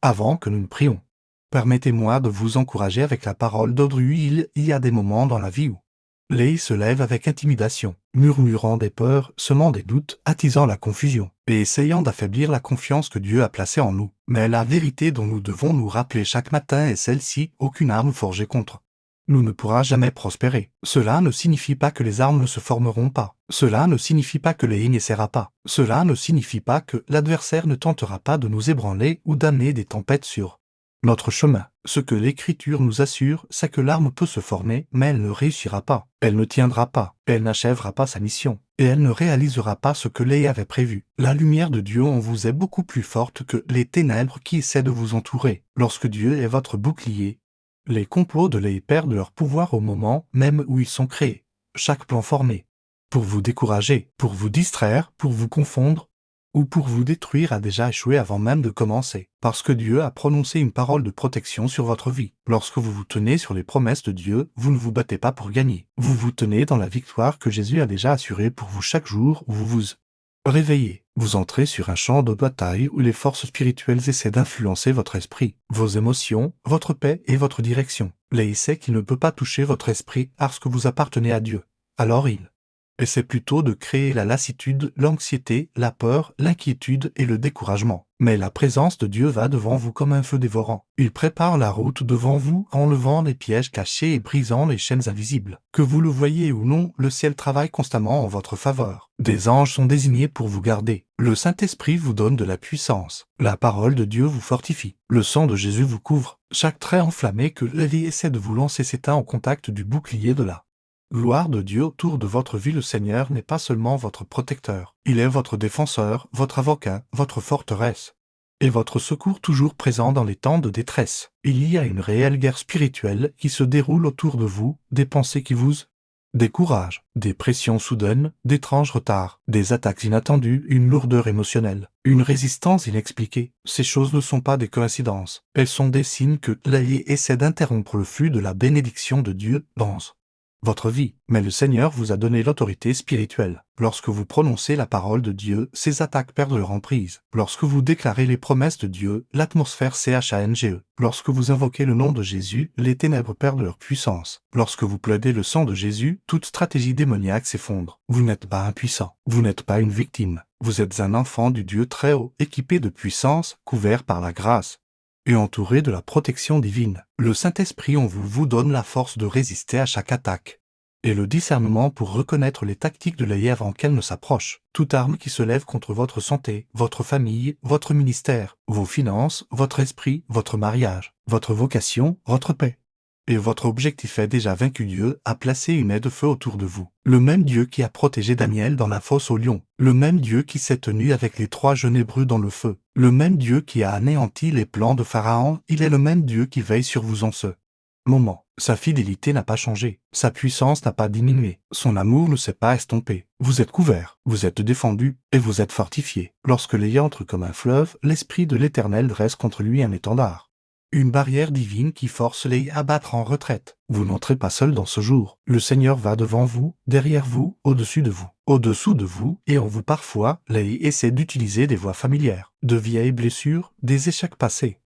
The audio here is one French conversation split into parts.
Avant que nous ne prions, permettez-moi de vous encourager avec la parole d'Audrey. Il y a des moments dans la vie où Leigh se lève avec intimidation, murmurant des peurs, semant des doutes, attisant la confusion, et essayant d'affaiblir la confiance que Dieu a placée en nous. Mais la vérité dont nous devons nous rappeler chaque matin est celle-ci: aucune arme forgée contre nous ne pourra jamais prospérer. Cela ne signifie pas que les armes ne se formeront pas. Cela ne signifie pas que Leigh n'essaiera pas. Cela ne signifie pas que l'adversaire ne tentera pas de nous ébranler ou d'amener des tempêtes sur notre chemin. Ce que l'Écriture nous assure, c'est que l'arme peut se former, mais elle ne réussira pas. Elle ne tiendra pas. Elle n'achèvera pas sa mission. Et elle ne réalisera pas ce que Leigh avait prévu. La lumière de Dieu en vous est beaucoup plus forte que les ténèbres qui essaient de vous entourer. Lorsque Dieu est votre bouclier, les complots de Leigh perdent leur pouvoir au moment même où ils sont créés. Chaque plan formé pour vous décourager, pour vous distraire, pour vous confondre, ou pour vous détruire a déjà échoué avant même de commencer, parce que Dieu a prononcé une parole de protection sur votre vie. Lorsque vous vous tenez sur les promesses de Dieu, vous ne vous battez pas pour gagner. Vous vous tenez dans la victoire que Jésus a déjà assurée pour vous chaque jour où vous vous réveillez. Vous entrez sur un champ de bataille où les forces spirituelles essaient d'influencer votre esprit, vos émotions, votre paix et votre direction. Leigh sait qu'il ne peut pas toucher votre esprit parce que vous appartenez à Dieu. Alors il essaie plutôt de créer la lassitude, l'anxiété, la peur, l'inquiétude et le découragement. Mais la présence de Dieu va devant vous comme un feu dévorant. Il prépare la route devant vous, enlevant les pièges cachés et brisant les chaînes invisibles. Que vous le voyez ou non, le ciel travaille constamment en votre faveur. Des anges sont désignés pour vous garder. Le Saint-Esprit vous donne de la puissance. La parole de Dieu vous fortifie. Le sang de Jésus vous couvre. Chaque trait enflammé que Leigh essaie de vous lancer s'éteint en contact du bouclier de la gloire de Dieu autour de votre vie. Le Seigneur n'est pas seulement votre protecteur, il est votre défenseur, votre avocat, votre forteresse, et votre secours toujours présent dans les temps de détresse. Il y a une réelle guerre spirituelle qui se déroule autour de vous, des pensées qui vous découragent, des pressions soudaines, d'étranges retards, des attaques inattendues, une lourdeur émotionnelle, une résistance inexpliquée. Ces choses ne sont pas des coïncidences, elles sont des signes que Leigh essaie d'interrompre le flux de la bénédiction de Dieu dans votre vie. Mais le Seigneur vous a donné l'autorité spirituelle. Lorsque vous prononcez la parole de Dieu, ces attaques perdent leur emprise. Lorsque vous déclarez les promesses de Dieu, l'atmosphère change. Lorsque vous invoquez le nom de Jésus, les ténèbres perdent leur puissance. Lorsque vous plaidez le sang de Jésus, toute stratégie démoniaque s'effondre. Vous n'êtes pas impuissant. Vous n'êtes pas une victime. Vous êtes un enfant du Dieu très haut, équipé de puissance, couvert par la grâce et entouré de la protection divine. Le Saint-Esprit en vous donne la force de résister à chaque attaque et le discernement pour reconnaître les tactiques de Leigh avant qu'elles ne s'approchent. Toute arme qui se lève contre votre santé, votre famille, votre ministère, vos finances, votre esprit, votre mariage, votre vocation, votre paix et votre objectif est déjà vaincu. Dieu a placé une aide de feu autour de vous. Le même Dieu qui a protégé Daniel dans la fosse au lion. Le même Dieu qui s'est tenu avec les 3 jeunes Hébreux dans le feu. Le même Dieu qui a anéanti les plans de Pharaon. Il est le même Dieu qui veille sur vous en ce moment. Sa fidélité n'a pas changé. Sa puissance n'a pas diminué. Son amour ne s'est pas estompé. Vous êtes couverts, vous êtes défendus, et vous êtes fortifiés. Lorsque Leigh entre comme un fleuve, l'Esprit de l'Éternel dresse contre lui un étendard. Une barrière divine qui force Leigh à battre en retraite. Vous n'entrez pas seul dans ce jour. Le Seigneur va devant vous, derrière vous, au-dessus de vous, au-dessous de vous et en vous. Parfois, Leigh essaie d'utiliser des voies familières, de vieilles blessures, des échecs passés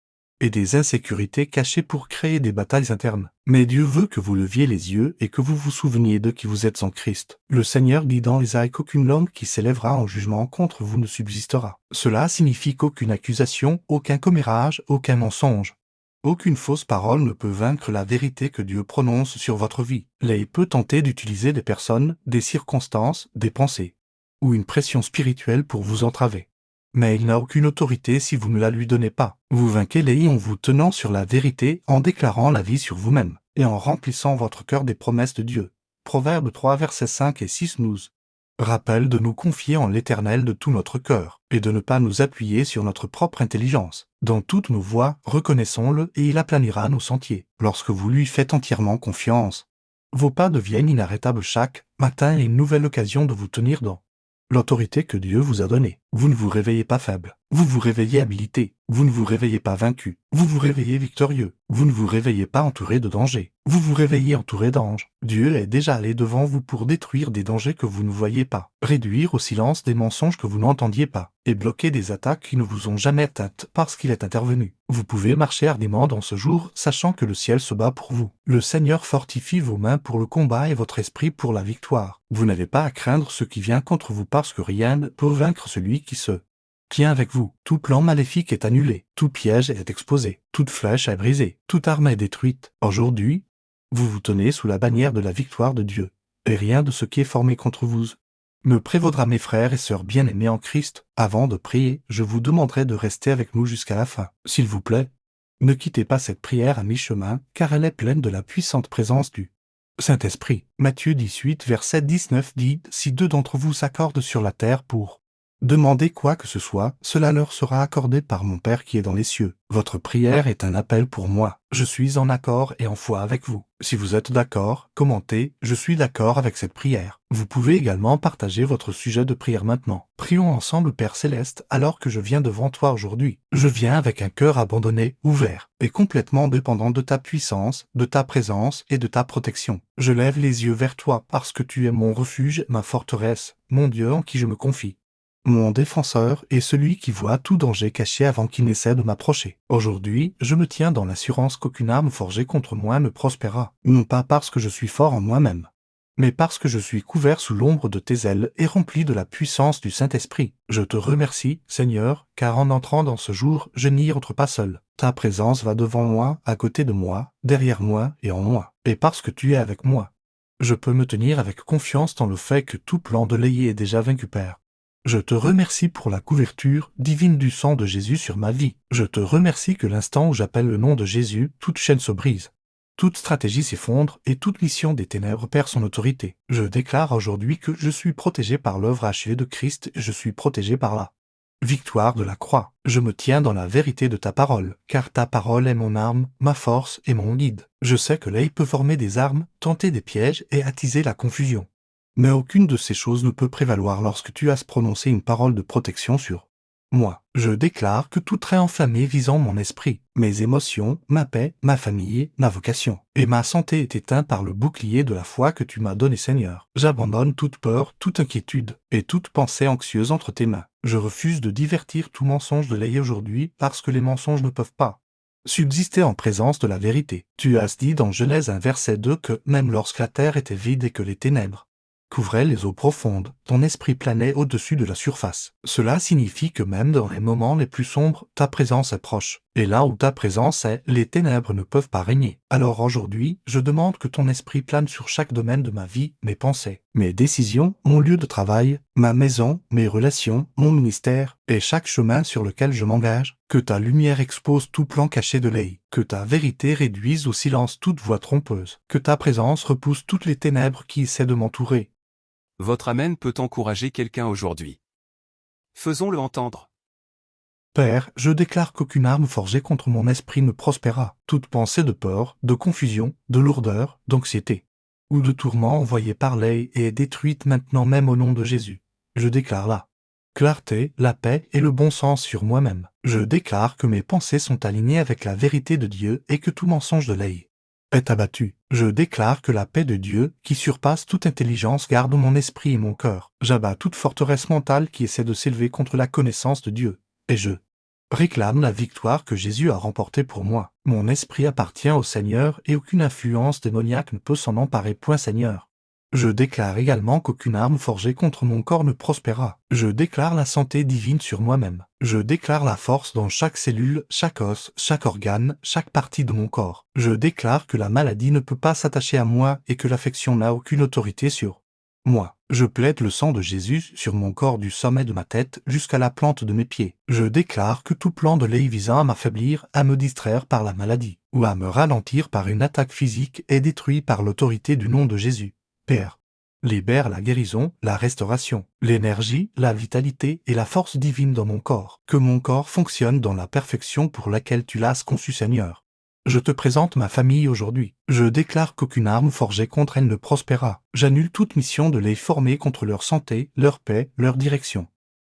et des insécurités cachées pour créer des batailles internes. Mais Dieu veut que vous leviez les yeux et que vous vous souveniez de qui vous êtes en Christ. Le Seigneur dit dans Ésaïe qu'aucune langue qui s'élèvera en jugement contre vous ne subsistera. Cela signifie qu'aucune accusation, aucun commérage, aucun mensonge, aucune fausse parole ne peut vaincre la vérité que Dieu prononce sur votre vie. Leigh peut tenter d'utiliser des personnes, des circonstances, des pensées ou une pression spirituelle pour vous entraver. Mais il n'a aucune autorité si vous ne la lui donnez pas. Vous vainquez Leigh en vous tenant sur la vérité, en déclarant la vie sur vous-même et en remplissant votre cœur des promesses de Dieu. Proverbe 3 versets 5 et 6 nous rappelle de nous confier en l'Éternel de tout notre cœur, et de ne pas nous appuyer sur notre propre intelligence. Dans toutes nos voies, reconnaissons-le, et il aplanira nos sentiers. Lorsque vous lui faites entièrement confiance, vos pas deviennent inarrêtables. Chaque matin est une nouvelle occasion de vous tenir dans l'autorité que Dieu vous a donnée. Vous ne vous réveillez pas faible. Vous vous réveillez habilité. Vous ne vous réveillez pas vaincu. Vous vous réveillez victorieux. Vous ne vous réveillez pas entouré de dangers. Vous vous réveillez entouré d'anges. Dieu est déjà allé devant vous pour détruire des dangers que vous ne voyez pas, réduire au silence des mensonges que vous n'entendiez pas, et bloquer des attaques qui ne vous ont jamais atteintes parce qu'il est intervenu. Vous pouvez marcher ardemment dans ce jour, sachant que le ciel se bat pour vous. Le Seigneur fortifie vos mains pour le combat et votre esprit pour la victoire. Vous n'avez pas à craindre ce qui vient contre vous parce que rien ne peut vaincre celui qui se tient avec vous. Tout plan maléfique est annulé, tout piège est exposé, toute flèche est brisée, toute arme est détruite. Aujourd'hui, vous vous tenez sous la bannière de la victoire de Dieu, et rien de ce qui est formé contre vous me prévaudra. Mes frères et sœurs bien-aimés en Christ, avant de prier, je vous demanderai de rester avec nous jusqu'à la fin. S'il vous plaît, ne quittez pas cette prière à mi-chemin, car elle est pleine de la puissante présence du Saint-Esprit. Matthieu 18, verset 19 dit « Si deux d'entre vous s'accordent sur la terre pour demandez quoi que ce soit, cela leur sera accordé par mon Père qui est dans les cieux. » Votre prière est un appel pour moi. Je suis en accord et en foi avec vous. Si vous êtes d'accord, commentez « Je suis d'accord avec cette prière ». Vous pouvez également partager votre sujet de prière maintenant. Prions ensemble, Père Céleste, alors que je viens devant toi aujourd'hui. Je viens avec un cœur abandonné, ouvert, et complètement dépendant de ta puissance, de ta présence et de ta protection. Je lève les yeux vers toi parce que tu es mon refuge, ma forteresse, mon Dieu en qui je me confie. Mon défenseur est celui qui voit tout danger caché avant qu'il n'essaie de m'approcher. Aujourd'hui, je me tiens dans l'assurance qu'aucune arme forgée contre moi ne prospérera, non pas parce que je suis fort en moi-même, mais parce que je suis couvert sous l'ombre de tes ailes et rempli de la puissance du Saint-Esprit. Je te remercie, Seigneur, car en entrant dans ce jour, je n'y entre pas seul. Ta présence va devant moi, à côté de moi, derrière moi et en moi. Et parce que tu es avec moi, je peux me tenir avec confiance dans le fait que tout plan de l'ayé est déjà vaincu, Père. Je te remercie pour la couverture divine du sang de Jésus sur ma vie. Je te remercie que l'instant où j'appelle le nom de Jésus, toute chaîne se brise. Toute stratégie s'effondre et toute mission des ténèbres perd son autorité. Je déclare aujourd'hui que je suis protégé par l'œuvre achevée de Christ et je suis protégé par la victoire de la croix. Je me tiens dans la vérité de ta parole, car ta parole est mon arme, ma force et mon guide. Je sais que l'œil peut former des armes, tenter des pièges et attiser la confusion. Mais aucune de ces choses ne peut prévaloir lorsque tu as prononcé une parole de protection sur moi. Je déclare que tout trait enflammé visant mon esprit, mes émotions, ma paix, ma famille, ma vocation et ma santé est éteint par le bouclier de la foi que tu m'as donné, Seigneur. J'abandonne toute peur, toute inquiétude et toute pensée anxieuse entre tes mains. Je refuse de divertir tout mensonge de l'œil aujourd'hui parce que les mensonges ne peuvent pas subsister en présence de la vérité. Tu as dit dans Genèse 1 verset 2 que même lorsque la terre était vide et que les ténèbres couvrait les eaux profondes, ton esprit planait au-dessus de la surface. Cela signifie que même dans les moments les plus sombres, ta présence est proche. Et là où ta présence est, les ténèbres ne peuvent pas régner. Alors aujourd'hui, je demande que ton esprit plane sur chaque domaine de ma vie, mes pensées, mes décisions, mon lieu de travail, ma maison, mes relations, mon ministère, et chaque chemin sur lequel je m'engage. Que ta lumière expose tout plan caché de l'œil. Que ta vérité réduise au silence toute voix trompeuse. Que ta présence repousse toutes les ténèbres qui essaient de m'entourer. Votre Amen peut encourager quelqu'un aujourd'hui. Faisons-le entendre. Père, je déclare qu'aucune arme forgée contre mon esprit ne prospérera. Toute pensée de peur, de confusion, de lourdeur, d'anxiété ou de tourment envoyée par l'œil est détruite maintenant même au nom de Jésus. Je déclare la clarté, la paix et le bon sens sur moi-même. Je déclare que mes pensées sont alignées avec la vérité de Dieu et que tout mensonge de l'œil est abattu. Je déclare que la paix de Dieu, qui surpasse toute intelligence, garde mon esprit et mon cœur. J'abats toute forteresse mentale qui essaie de s'élever contre la connaissance de Dieu. Et je réclame la victoire que Jésus a remportée pour moi. Mon esprit appartient au Seigneur et aucune influence démoniaque ne peut s'en emparer. Point, Seigneur. Je déclare également qu'aucune arme forgée contre mon corps ne prospérera. Je déclare la santé divine sur moi-même. Je déclare la force dans chaque cellule, chaque os, chaque organe, chaque partie de mon corps. Je déclare que la maladie ne peut pas s'attacher à moi et que l'affection n'a aucune autorité sur moi. Je plaide le sang de Jésus sur mon corps du sommet de ma tête jusqu'à la plante de mes pieds. Je déclare que tout plan de l'œil visant à m'affaiblir, à me distraire par la maladie, ou à me ralentir par une attaque physique est détruit par l'autorité du nom de Jésus. Père, libère la guérison, la restauration, l'énergie, la vitalité et la force divine dans mon corps. Que mon corps fonctionne dans la perfection pour laquelle tu l'as conçu, Seigneur. Je te présente ma famille aujourd'hui. Je déclare qu'aucune arme forgée contre elle ne prospérera. J'annule toute mission de les former contre leur santé, leur paix, leur direction.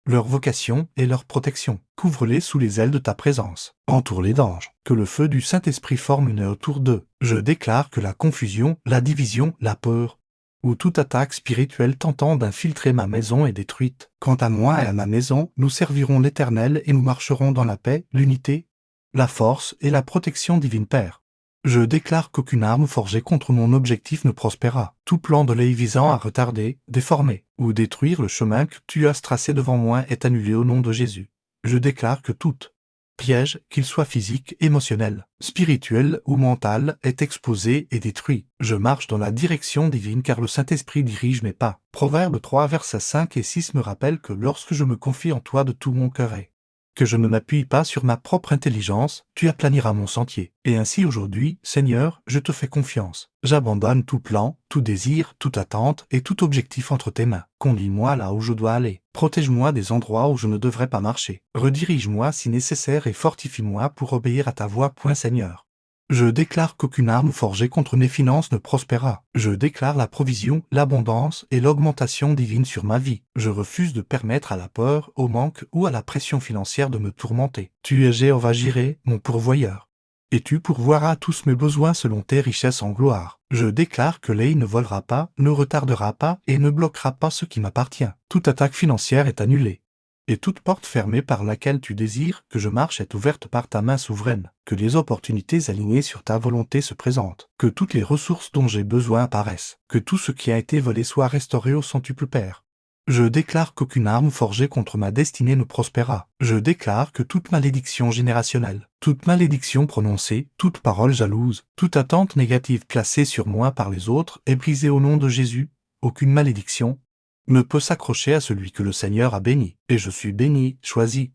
leur vocation et leur protection. Couvre-les sous les ailes de ta présence. Entoure-les d'anges. Que le feu du Saint-Esprit forme une haie autour d'eux. Je déclare que la confusion, la division, la peur, ou toute attaque spirituelle tentant d'infiltrer ma maison est détruite. Quant à moi et à ma maison, nous servirons l'Éternel et nous marcherons dans la paix, l'unité, la force et la protection divine Père. Je déclare qu'aucune arme forgée contre mon objectif ne prospérera. Tout plan de l'œil visant à retarder, déformer ou détruire le chemin que tu as tracé devant moi est annulé au nom de Jésus. Je déclare que toute piège, qu'il soit physique, émotionnel, spirituel ou mental, est exposé et détruit. Je marche dans la direction divine car le Saint-Esprit dirige mes pas. Proverbe 3 versets 5 et 6 me rappelle que lorsque je me confie en toi de tout mon cœur et que je ne m'appuie pas sur ma propre intelligence, tu aplaniras mon sentier. Et ainsi aujourd'hui, Seigneur, je te fais confiance. J'abandonne tout plan, tout désir, toute attente et tout objectif entre tes mains. Conduis-moi là où je dois aller. Protège-moi des endroits où je ne devrais pas marcher. Redirige-moi si nécessaire et fortifie-moi pour obéir à ta voix. Seigneur. Je déclare qu'aucune arme forgée contre mes finances ne prospérera. Je déclare la provision, l'abondance et l'augmentation divine sur ma vie. Je refuse de permettre à la peur, au manque ou à la pression financière de me tourmenter. Tu es Jéhovah Jireh, mon pourvoyeur. Et tu pourvoiras tous mes besoins selon tes richesses en gloire. Je déclare que l'œil ne volera pas, ne retardera pas et ne bloquera pas ce qui m'appartient. Toute attaque financière est annulée. Et toute porte fermée par laquelle tu désires que je marche est ouverte par ta main souveraine. Que les opportunités alignées sur ta volonté se présentent. Que toutes les ressources dont j'ai besoin apparaissent. Que tout ce qui a été volé soit restauré au centuple Père. Je déclare qu'aucune arme forgée contre ma destinée ne prospérera. Je déclare que toute malédiction générationnelle, toute malédiction prononcée, toute parole jalouse, toute attente négative placée sur moi par les autres est brisée au nom de Jésus. Aucune malédiction ne peut s'accrocher à celui que le Seigneur a béni. Et je suis béni, choisi,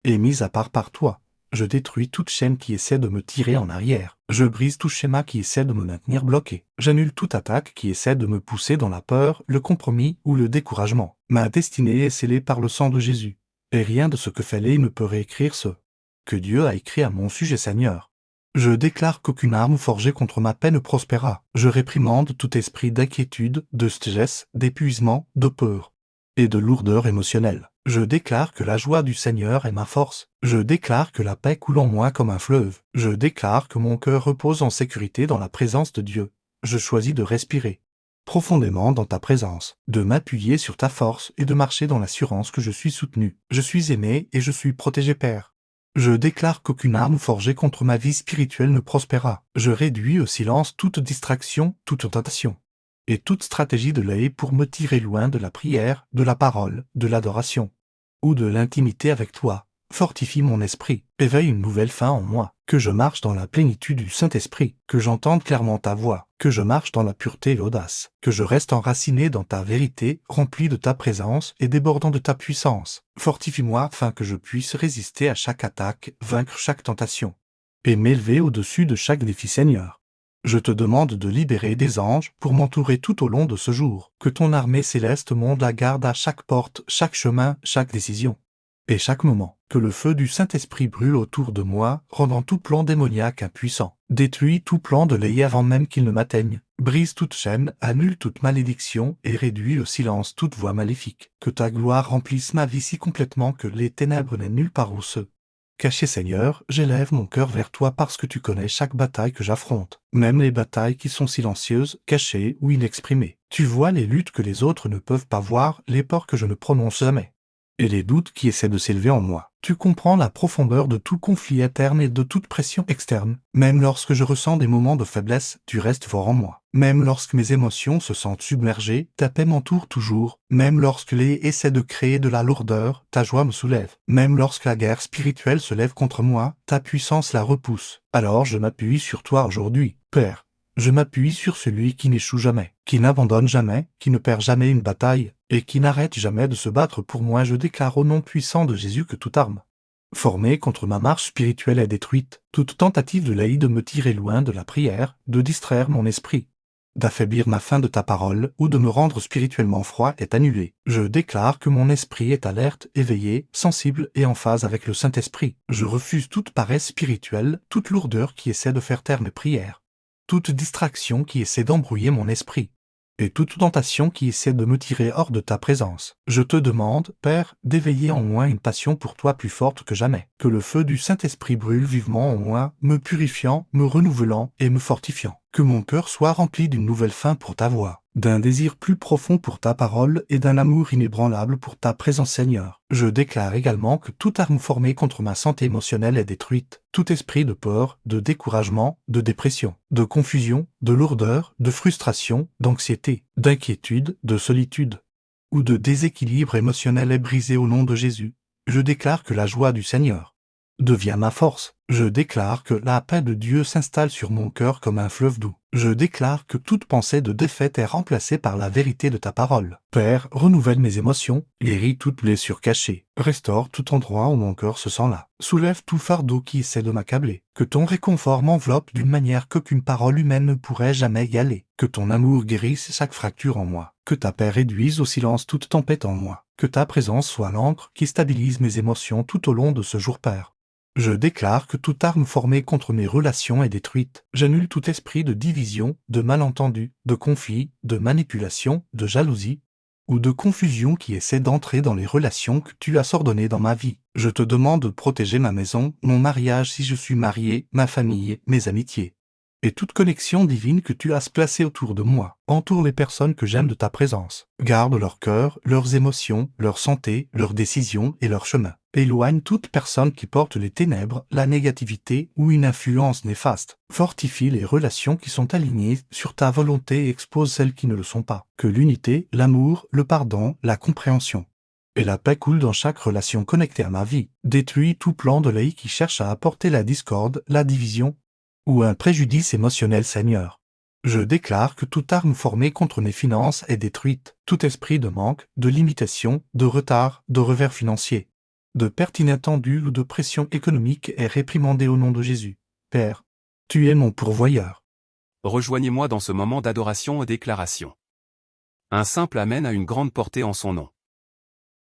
et mis à part par toi. Je détruis toute chaîne qui essaie de me tirer en arrière. Je brise tout schéma qui essaie de me maintenir bloqué. J'annule toute attaque qui essaie de me pousser dans la peur, le compromis ou le découragement. Ma destinée est scellée par le sang de Jésus. Et rien de ce que fait l'œil ne peut réécrire ce que Dieu a écrit à mon sujet, Seigneur. Je déclare qu'aucune arme forgée contre ma paix ne prospérera. Je réprimande tout esprit d'inquiétude, de stress, d'épuisement, de peur et de lourdeur émotionnelle. Je déclare que la joie du Seigneur est ma force. Je déclare que la paix coule en moi comme un fleuve. Je déclare que mon cœur repose en sécurité dans la présence de Dieu. Je choisis de respirer profondément dans ta présence, de m'appuyer sur ta force et de marcher dans l'assurance que je suis soutenu. Je suis aimé et je suis protégé, Père. Je déclare qu'aucune arme forgée contre ma vie spirituelle ne prospérera. Je réduis au silence toute distraction, toute tentation et toute stratégie de l'œil pour me tirer loin de la prière, de la parole, de l'adoration ou de l'intimité avec toi. Fortifie mon esprit, éveille une nouvelle fin en moi, que je marche dans la plénitude du Saint-Esprit, que j'entende clairement ta voix, que je marche dans la pureté et l'audace, que je reste enraciné dans ta vérité, rempli de ta présence et débordant de ta puissance. Fortifie-moi afin que je puisse résister à chaque attaque, vaincre chaque tentation et m'élever au-dessus de chaque défi, Seigneur. Je te demande de libérer des anges pour m'entourer tout au long de ce jour, que ton armée céleste monte la garde à chaque porte, chaque chemin, chaque décision et chaque moment, que le feu du Saint-Esprit brûle autour de moi, rendant tout plan démoniaque impuissant. Détruis tout plan de l'œil avant même qu'il ne m'atteigne. Brise toute chaîne, annule toute malédiction et réduis au silence toute voix maléfique. Que ta gloire remplisse ma vie si complètement que les ténèbres n'aient nulle part où se cacher, Seigneur. J'élève mon cœur vers toi parce que tu connais chaque bataille que j'affronte, même les batailles qui sont silencieuses, cachées ou inexprimées. Tu vois les luttes que les autres ne peuvent pas voir, les peurs que je ne prononce jamais et les doutes qui essaient de s'élever en moi. Tu comprends la profondeur de tout conflit interne et de toute pression externe. Même lorsque je ressens des moments de faiblesse, tu restes fort en moi. Même lorsque mes émotions se sentent submergées, ta paix m'entoure toujours. Même lorsque les essaient de créer de la lourdeur, ta joie me soulève. Même lorsque la guerre spirituelle se lève contre moi, ta puissance la repousse. Alors je m'appuie sur toi aujourd'hui, Père. Je m'appuie sur celui qui n'échoue jamais, qui n'abandonne jamais, qui ne perd jamais une bataille, et qui n'arrête jamais de se battre pour moi. Je déclare au nom puissant de Jésus que toute arme formée contre ma marche spirituelle est détruite. Toute tentative de l'œil de me tirer loin de la prière, de distraire mon esprit, d'affaiblir ma faim de ta parole ou de me rendre spirituellement froid est annulée. Je déclare que mon esprit est alerte, éveillé, sensible et en phase avec le Saint-Esprit. Je refuse toute paresse spirituelle, toute lourdeur qui essaie de faire taire mes prières, toute distraction qui essaie d'embrouiller mon esprit et toute tentation qui essaie de me tirer hors de ta présence. Je te demande, Père, d'éveiller en moi une passion pour toi plus forte que jamais. Que le feu du Saint-Esprit brûle vivement en moi, me purifiant, me renouvelant et me fortifiant. Que mon cœur soit rempli d'une nouvelle faim pour ta voix, d'un désir plus profond pour ta parole et d'un amour inébranlable pour ta présence, Seigneur. Je déclare également que toute arme formée contre ma santé émotionnelle est détruite. Tout esprit de peur, de découragement, de dépression, de confusion, de lourdeur, de frustration, d'anxiété, d'inquiétude, de solitude ou de déséquilibre émotionnel est brisé au nom de Jésus. Je déclare que la joie du Seigneur devient ma force. Je déclare que la paix de Dieu s'installe sur mon cœur comme un fleuve doux. Je déclare que toute pensée de défaite est remplacée par la vérité de ta parole. Père, renouvelle mes émotions, guéris toute blessure cachée, restaure tout endroit où mon cœur se sent là. Soulève tout fardeau qui essaie de m'accabler. Que ton réconfort m'enveloppe d'une manière qu'aucune parole humaine ne pourrait jamais y aller. Que ton amour guérisse chaque fracture en moi. Que ta paix réduise au silence toute tempête en moi. Que ta présence soit l'encre qui stabilise mes émotions tout au long de ce jour, Père. Je déclare que toute arme formée contre mes relations est détruite. J'annule tout esprit de division, de malentendu, de conflit, de manipulation, de jalousie ou de confusion qui essaie d'entrer dans les relations que tu as ordonnées dans ma vie. Je te demande de protéger ma maison, mon mariage si je suis marié, ma famille, mes amitiés et toute connexion divine que tu as placée autour de moi. Entoure les personnes que j'aime de ta présence. Garde leur cœur, leurs émotions, leur santé, leurs décisions et leur chemin. Éloigne toute personne qui porte les ténèbres, la négativité ou une influence néfaste. Fortifie les relations qui sont alignées sur ta volonté et expose celles qui ne le sont pas. Que l'unité, l'amour, le pardon, la compréhension et la paix coulent dans chaque relation connectée à ma vie. Détruis tout plan de l'œil qui cherche à apporter la discorde, la division ou un préjudice émotionnel, Seigneur. Je déclare que toute arme formée contre mes finances est détruite. Tout esprit de manque, de limitation, de retard, de revers financier, de perte inattendue ou de pression économique est réprimandé au nom de Jésus. Père, tu es mon pourvoyeur. Rejoignez-moi dans ce moment d'adoration et déclaration. Un simple Amen a une grande portée en son nom.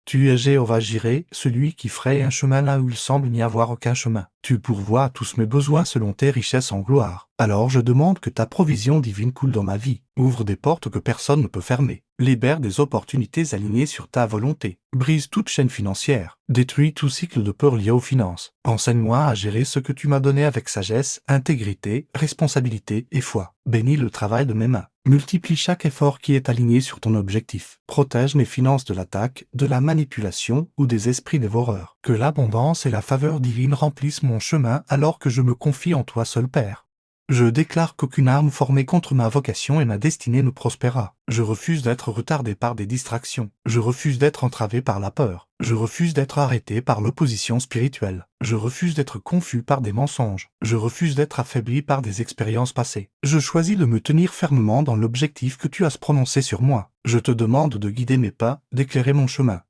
Tu es Jéhovah Jireh, celui qui fraye un chemin là où il semble n'y avoir aucun chemin. Tu pourvois à tous mes besoins selon tes richesses en gloire. Alors je demande que ta provision divine coule dans ma vie. Ouvre des portes que personne ne peut fermer. Libère des opportunités alignées sur ta volonté. Brise toute chaîne financière. Détruis tout cycle de peur lié aux finances. Enseigne-moi à gérer ce que tu m'as donné avec sagesse, intégrité, responsabilité et foi. Bénis le travail de mes mains. Multiplie chaque effort qui est aligné sur ton objectif. Protège mes finances de l'attaque, de la manipulation ou des esprits dévoreurs. Que l'abondance et la faveur divine remplissent mon chemin alors que je me confie en toi seul, Père. Je déclare qu'aucune arme formée contre ma vocation et ma destinée ne prospérera. Je refuse d'être retardé par des distractions. Je refuse d'être entravé par la peur. Je refuse d'être arrêté par l'opposition spirituelle. Je refuse d'être confus par des mensonges. Je refuse d'être affaibli par des expériences passées. Je choisis de me tenir fermement dans l'objectif que tu as prononcé sur moi. Je te demande de guider mes pas, d'éclairer mon chemin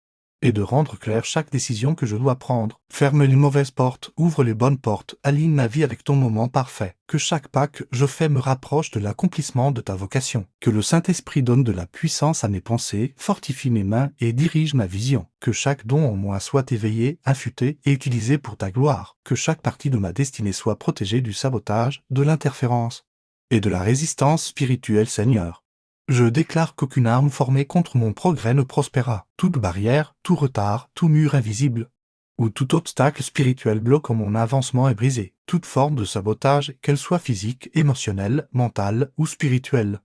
et de rendre claire chaque décision que je dois prendre. Ferme les mauvaises portes, ouvre les bonnes portes, aligne ma vie avec ton moment parfait. Que chaque pas que je fais me rapproche de l'accomplissement de ta vocation. Que le Saint-Esprit donne de la puissance à mes pensées, fortifie mes mains et dirige ma vision. Que chaque don en moi soit éveillé, affûté et utilisé pour ta gloire. Que chaque partie de ma destinée soit protégée du sabotage, de l'interférence et de la résistance spirituelle, Seigneur. Je déclare qu'aucune arme formée contre mon progrès ne prospérera. Toute barrière, tout retard, tout mur invisible ou tout obstacle spirituel bloquant mon avancement est brisé. Toute forme de sabotage, qu'elle soit physique, émotionnelle, mentale ou spirituelle,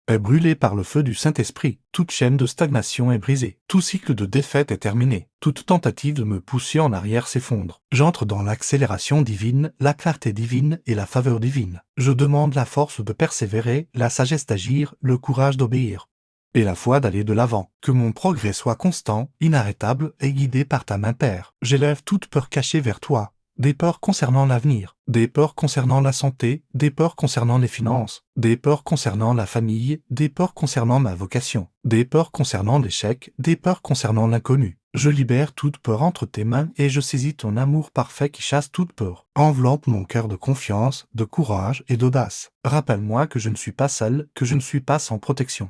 est brûlée par le feu du Saint-Esprit. Toute chaîne de stagnation est brisée. Tout cycle de défaite est terminé. Toute tentative de me pousser en arrière s'effondre. J'entre dans l'accélération divine, la clarté divine et la faveur divine. Je demande la force de persévérer, la sagesse d'agir, le courage d'obéir et la foi d'aller de l'avant. Que mon progrès soit constant, inarrêtable et guidé par ta main, Père. J'élève toute peur cachée vers toi. Des peurs concernant l'avenir, des peurs concernant la santé, des peurs concernant les finances, des peurs concernant la famille, des peurs concernant ma vocation, des peurs concernant l'échec, des peurs concernant l'inconnu. Je libère toute peur entre tes mains et je saisis ton amour parfait qui chasse toute peur. Enveloppe mon cœur de confiance, de courage et d'audace. Rappelle-moi que je ne suis pas seul, que je ne suis pas sans protection,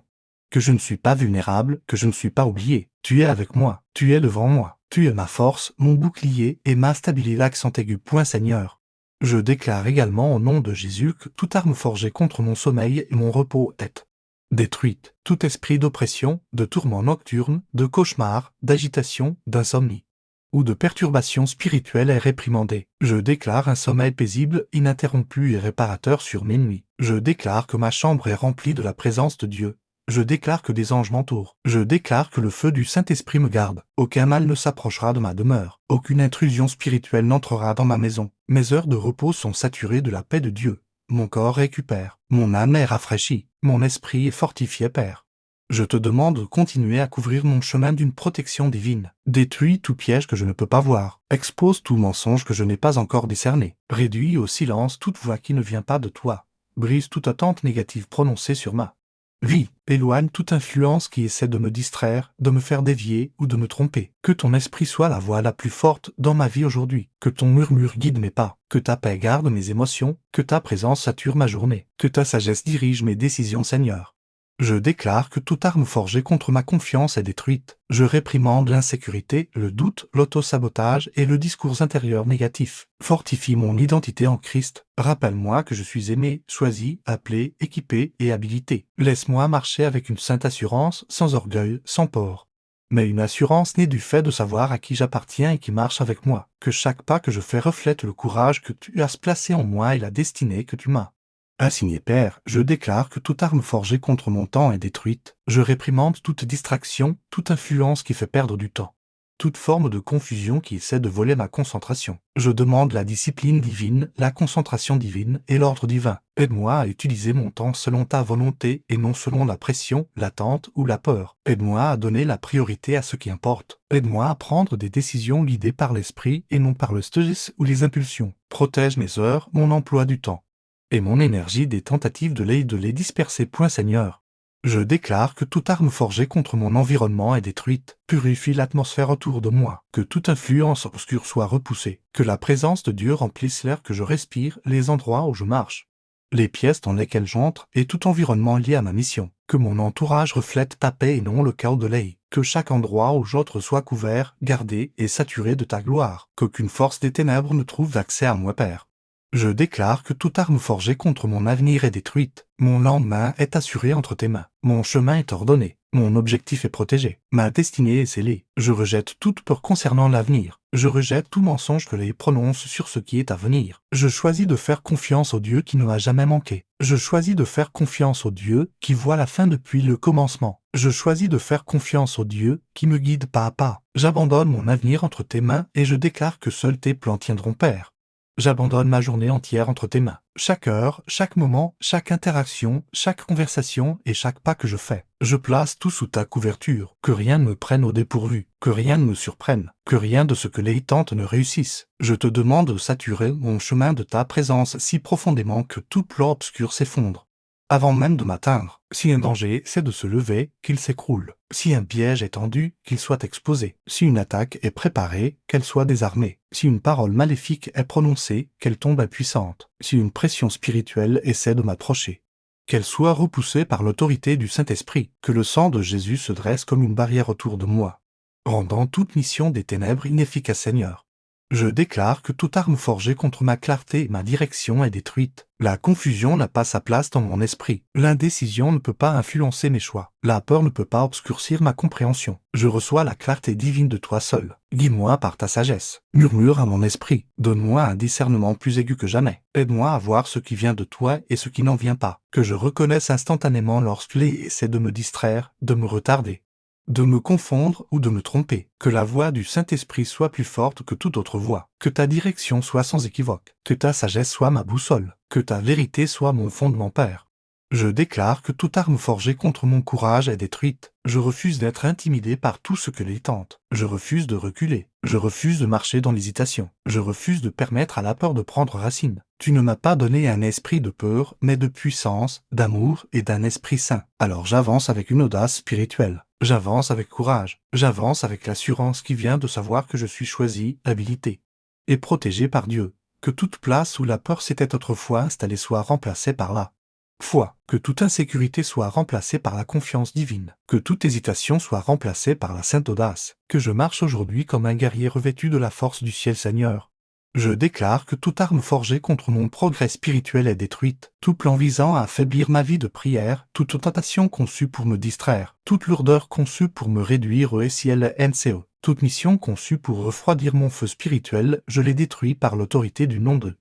que je ne suis pas vulnérable, que je ne suis pas oublié. Tu es avec moi, tu es devant moi. Tu es ma force, mon bouclier et ma stabilité. L'accent aigu. Seigneur. Je déclare également au nom de Jésus que toute arme forgée contre mon sommeil et mon repos est Détruite, tout esprit d'oppression, de tourment nocturne, de cauchemar, d'agitation, d'insomnie ou de perturbation spirituelle est réprimandé. Je déclare un sommeil paisible, ininterrompu et réparateur sur mes nuits. Je déclare que ma chambre est remplie de la présence de Dieu. Je déclare que des anges m'entourent. Je déclare que le feu du Saint-Esprit me garde. Aucun mal ne s'approchera de ma demeure. Aucune intrusion spirituelle n'entrera dans ma maison. Mes heures de repos sont saturées de la paix de Dieu. Mon corps récupère. Mon âme est rafraîchie. Mon esprit est fortifié, Père. Je te demande de continuer à couvrir mon chemin d'une protection divine. Détruis tout piège que je ne peux pas voir. Expose tout mensonge que je n'ai pas encore décerné. Réduis au silence toute voix qui ne vient pas de toi. Brise toute attente négative prononcée sur ma vie. Éloigne toute influence qui essaie de me distraire, de me faire dévier ou de me tromper. Que ton esprit soit la voix la plus forte dans ma vie aujourd'hui. Que ton murmure guide mes pas. Que ta paix garde mes émotions. Que ta présence sature ma journée. Que ta sagesse dirige mes décisions, Seigneur. Je déclare que toute arme forgée contre ma confiance est détruite. Je réprimande l'insécurité, le doute, l'autosabotage et le discours intérieur négatif. Fortifie mon identité en Christ. Rappelle-moi que je suis aimé, choisi, appelé, équipé et habilité. Laisse-moi marcher avec une sainte assurance, sans orgueil, sans peur. Mais une assurance née du fait de savoir à qui j'appartiens et qui marche avec moi. Que chaque pas que je fais reflète le courage que tu as placé en moi et la destinée que tu m'as assigné, Père. Je déclare que toute arme forgée contre mon temps est détruite. Je réprimande toute distraction, toute influence qui fait perdre du temps. Toute forme de confusion qui essaie de voler ma concentration. Je demande la discipline divine, la concentration divine et l'ordre divin. Aide-moi à utiliser mon temps selon ta volonté et non selon la pression, l'attente ou la peur. Aide-moi à donner la priorité à ce qui importe. Aide-moi à prendre des décisions guidées par l'esprit et non par le stress ou les impulsions. Protège mes heures, mon emploi du temps et mon énergie des tentatives de les disperser. Seigneur. Je déclare que toute arme forgée contre mon environnement est détruite. Purifie l'atmosphère autour de moi. Que toute influence obscure soit repoussée. Que la présence de Dieu remplisse l'air que je respire, les endroits où je marche, les pièces dans lesquelles j'entre et tout environnement lié à ma mission. Que mon entourage reflète ta paix et non le chaos de l'œil. Que chaque endroit où j'entre soit couvert, gardé et saturé de ta gloire. Qu'aucune force des ténèbres ne trouve accès à moi, Père. Je déclare que toute arme forgée contre mon avenir est détruite. Mon lendemain est assuré entre tes mains. Mon chemin est ordonné. Mon objectif est protégé. Ma destinée est scellée. Je rejette toute peur concernant l'avenir. Je rejette tout mensonge que les prononce sur ce qui est à venir. Je choisis de faire confiance au Dieu qui ne m'a jamais manqué. Je choisis de faire confiance au Dieu qui voit la fin depuis le commencement. Je choisis de faire confiance au Dieu qui me guide pas à pas. J'abandonne mon avenir entre tes mains et je déclare que seuls tes plans tiendront, Père. J'abandonne ma journée entière entre tes mains. Chaque heure, chaque moment, chaque interaction, chaque conversation et chaque pas que je fais. Je place tout sous ta couverture. Que rien ne me prenne au dépourvu. Que rien ne me surprenne. Que rien de ce que les tentes ne réussisse. Je te demande de saturer mon chemin de ta présence si profondément que tout plan obscur s'effondre. Avant même de m'atteindre, si un danger c'est de se lever, qu'il s'écroule. Si un piège est tendu, qu'il soit exposé. Si une attaque est préparée, qu'elle soit désarmée. Si une parole maléfique est prononcée, qu'elle tombe impuissante. Si une pression spirituelle essaie de m'approcher, qu'elle soit repoussée par l'autorité du Saint-Esprit. Que le sang de Jésus se dresse comme une barrière autour de moi, rendant toute mission des ténèbres inefficace, Seigneur. Je déclare que toute arme forgée contre ma clarté et ma direction est détruite. La confusion n'a pas sa place dans mon esprit. L'indécision ne peut pas influencer mes choix. La peur ne peut pas obscurcir ma compréhension. Je reçois la clarté divine de toi seul. Guide-moi par ta sagesse. Murmure à mon esprit. Donne-moi un discernement plus aigu que jamais. Aide-moi à voir ce qui vient de toi et ce qui n'en vient pas. Que je reconnaisse instantanément lorsqu'il essaie de me distraire, de me retarder, de me confondre ou de me tromper. Que la voix du Saint-Esprit soit plus forte que toute autre voix. Que ta direction soit sans équivoque. Que ta sagesse soit ma boussole. Que ta vérité soit mon fondement, Père. Je déclare que toute arme forgée contre mon courage est détruite. Je refuse d'être intimidé par tout ce que les tente. Je refuse de reculer. Je refuse de marcher dans l'hésitation. Je refuse de permettre à la peur de prendre racine. Tu ne m'as pas donné un esprit de peur, mais de puissance, d'amour et d'un esprit saint. Alors j'avance avec une audace spirituelle. J'avance avec courage. J'avance avec l'assurance qui vient de savoir que je suis choisi, habilité et protégé par Dieu. Que toute place où la peur s'était autrefois installée soit remplacée par la foi. Que toute insécurité soit remplacée par la confiance divine. Que toute hésitation soit remplacée par la sainte audace. Que je marche aujourd'hui comme un guerrier revêtu de la force du ciel, Seigneur. Je déclare que toute arme forgée contre mon progrès spirituel est détruite, tout plan visant à affaiblir ma vie de prière, toute tentation conçue pour me distraire, toute lourdeur conçue pour me réduire au SILNCO, toute mission conçue pour refroidir mon feu spirituel, je les détruis par l'autorité du nom de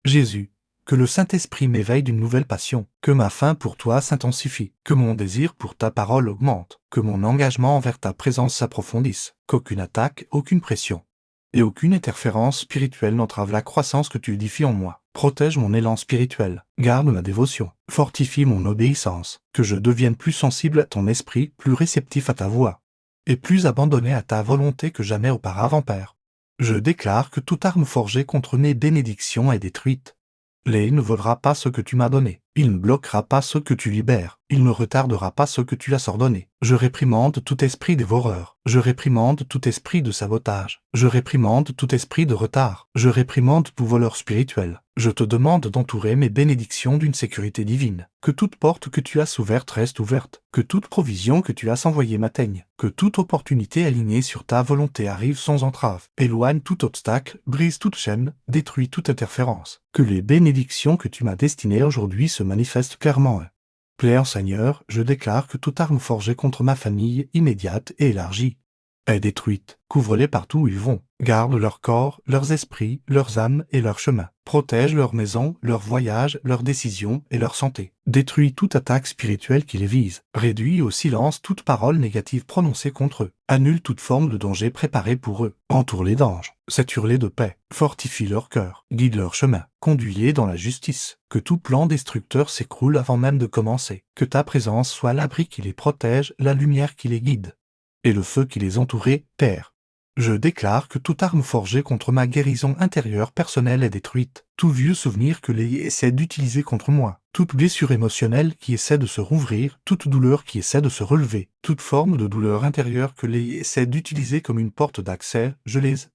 Jésus. Que le Saint-Esprit m'éveille d'une nouvelle passion, que ma faim pour toi s'intensifie, que mon désir pour ta parole augmente, que mon engagement envers ta présence s'approfondisse, qu'aucune attaque, aucune pression et aucune interférence spirituelle n'entrave la croissance que tu édifies en moi. Protège mon élan spirituel, garde ma dévotion, fortifie mon obéissance, que je devienne plus sensible à ton esprit, plus réceptif à ta voix, et plus abandonné à ta volonté que jamais auparavant, Père. Je déclare que toute arme forgée contre mes bénédictions est détruite. Léhi ne volera pas ce que tu m'as donné. Il ne bloquera pas ce que tu libères. Il ne retardera pas ce que tu as ordonné. Je réprimande tout esprit dévoreur. Je réprimande tout esprit de sabotage. Je réprimande tout esprit de retard. Je réprimande tout voleur spirituel. Je te demande d'entourer mes bénédictions d'une sécurité divine. Que toute porte que tu as ouverte reste ouverte. Que toute provision que tu as envoyée m'atteigne. Que toute opportunité alignée sur ta volonté arrive sans entrave. Éloigne tout obstacle, brise toute chaîne, détruis toute interférence. Que les bénédictions que tu m'as destinées aujourd'hui se manifestent clairement. Plaît, Seigneur, je déclare que toute arme forgée contre ma famille, immédiate et élargie, est détruite. Couvre-les partout où ils vont. Garde leur corps, leurs esprits, leurs âmes et leurs chemins. Protège leurs maisons, leurs voyages, leurs décisions et leur santé. Détruis toute attaque spirituelle qui les vise. Réduis au silence toute parole négative prononcée contre eux. Annule toute forme de danger préparée pour eux. Entoure-les d'anges. Sature-les de paix. Fortifie leur cœur. Guide leur chemin. Conduis-les dans la justice. Que tout plan destructeur s'écroule avant même de commencer. Que ta présence soit l'abri qui les protège, la lumière qui les guide et le feu qui les entourait, Père. Je déclare que toute arme forgée contre ma guérison intérieure personnelle est détruite. Tout vieux souvenir que les essaie d'utiliser contre moi, toute blessure émotionnelle qui essaie de se rouvrir, toute douleur qui essaie de se relever, toute forme de douleur intérieure que les essaie d'utiliser comme une porte d'accès, je les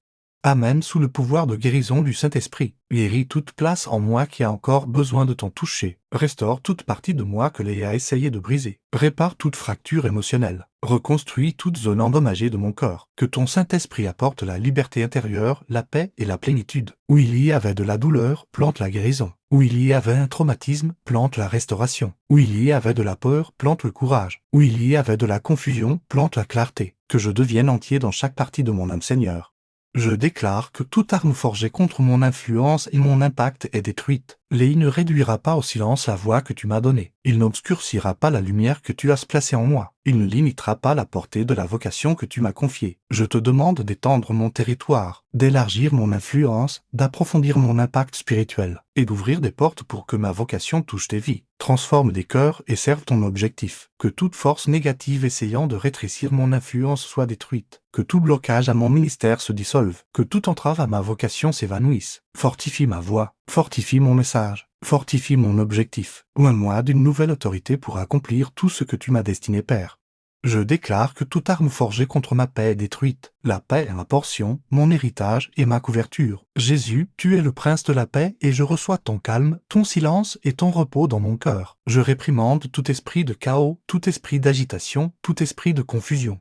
amène sous le pouvoir de guérison du Saint-Esprit. Guéris toute place en moi qui a encore besoin de ton toucher. Restaure toute partie de moi que Léa a essayé de briser. Répare toute fracture émotionnelle. Reconstruis toute zone endommagée de mon corps. Que ton Saint-Esprit apporte la liberté intérieure, la paix et la plénitude. Où il y avait de la douleur, plante la guérison. Où il y avait un traumatisme, plante la restauration. Où il y avait de la peur, plante le courage. Où il y avait de la confusion, plante la clarté. Que je devienne entier dans chaque partie de mon âme, Seigneur. Je déclare que toute arme forgée contre mon influence et mon impact est détruite. Léhi ne réduira pas au silence la voix que tu m'as donnée. Il n'obscurcira pas la lumière que tu as placée en moi. Il ne limitera pas la portée de la vocation que tu m'as confiée. Je te demande d'étendre mon territoire, d'élargir mon influence, d'approfondir mon impact spirituel, et d'ouvrir des portes pour que ma vocation touche tes vies, transforme des cœurs et serve ton objectif. Que toute force négative essayant de rétrécir mon influence soit détruite. Que tout blocage à mon ministère se dissolve. Que toute entrave à ma vocation s'évanouisse. Fortifie ma voix, fortifie mon message, fortifie mon objectif. Oins-moi d'une nouvelle autorité pour accomplir tout ce que tu m'as destiné, Père. Je déclare que toute arme forgée contre ma paix est détruite. La paix est ma portion, mon héritage et ma couverture. Jésus, tu es le prince de la paix et je reçois ton calme, ton silence et ton repos dans mon cœur. Je réprimande tout esprit de chaos, tout esprit d'agitation, tout esprit de confusion.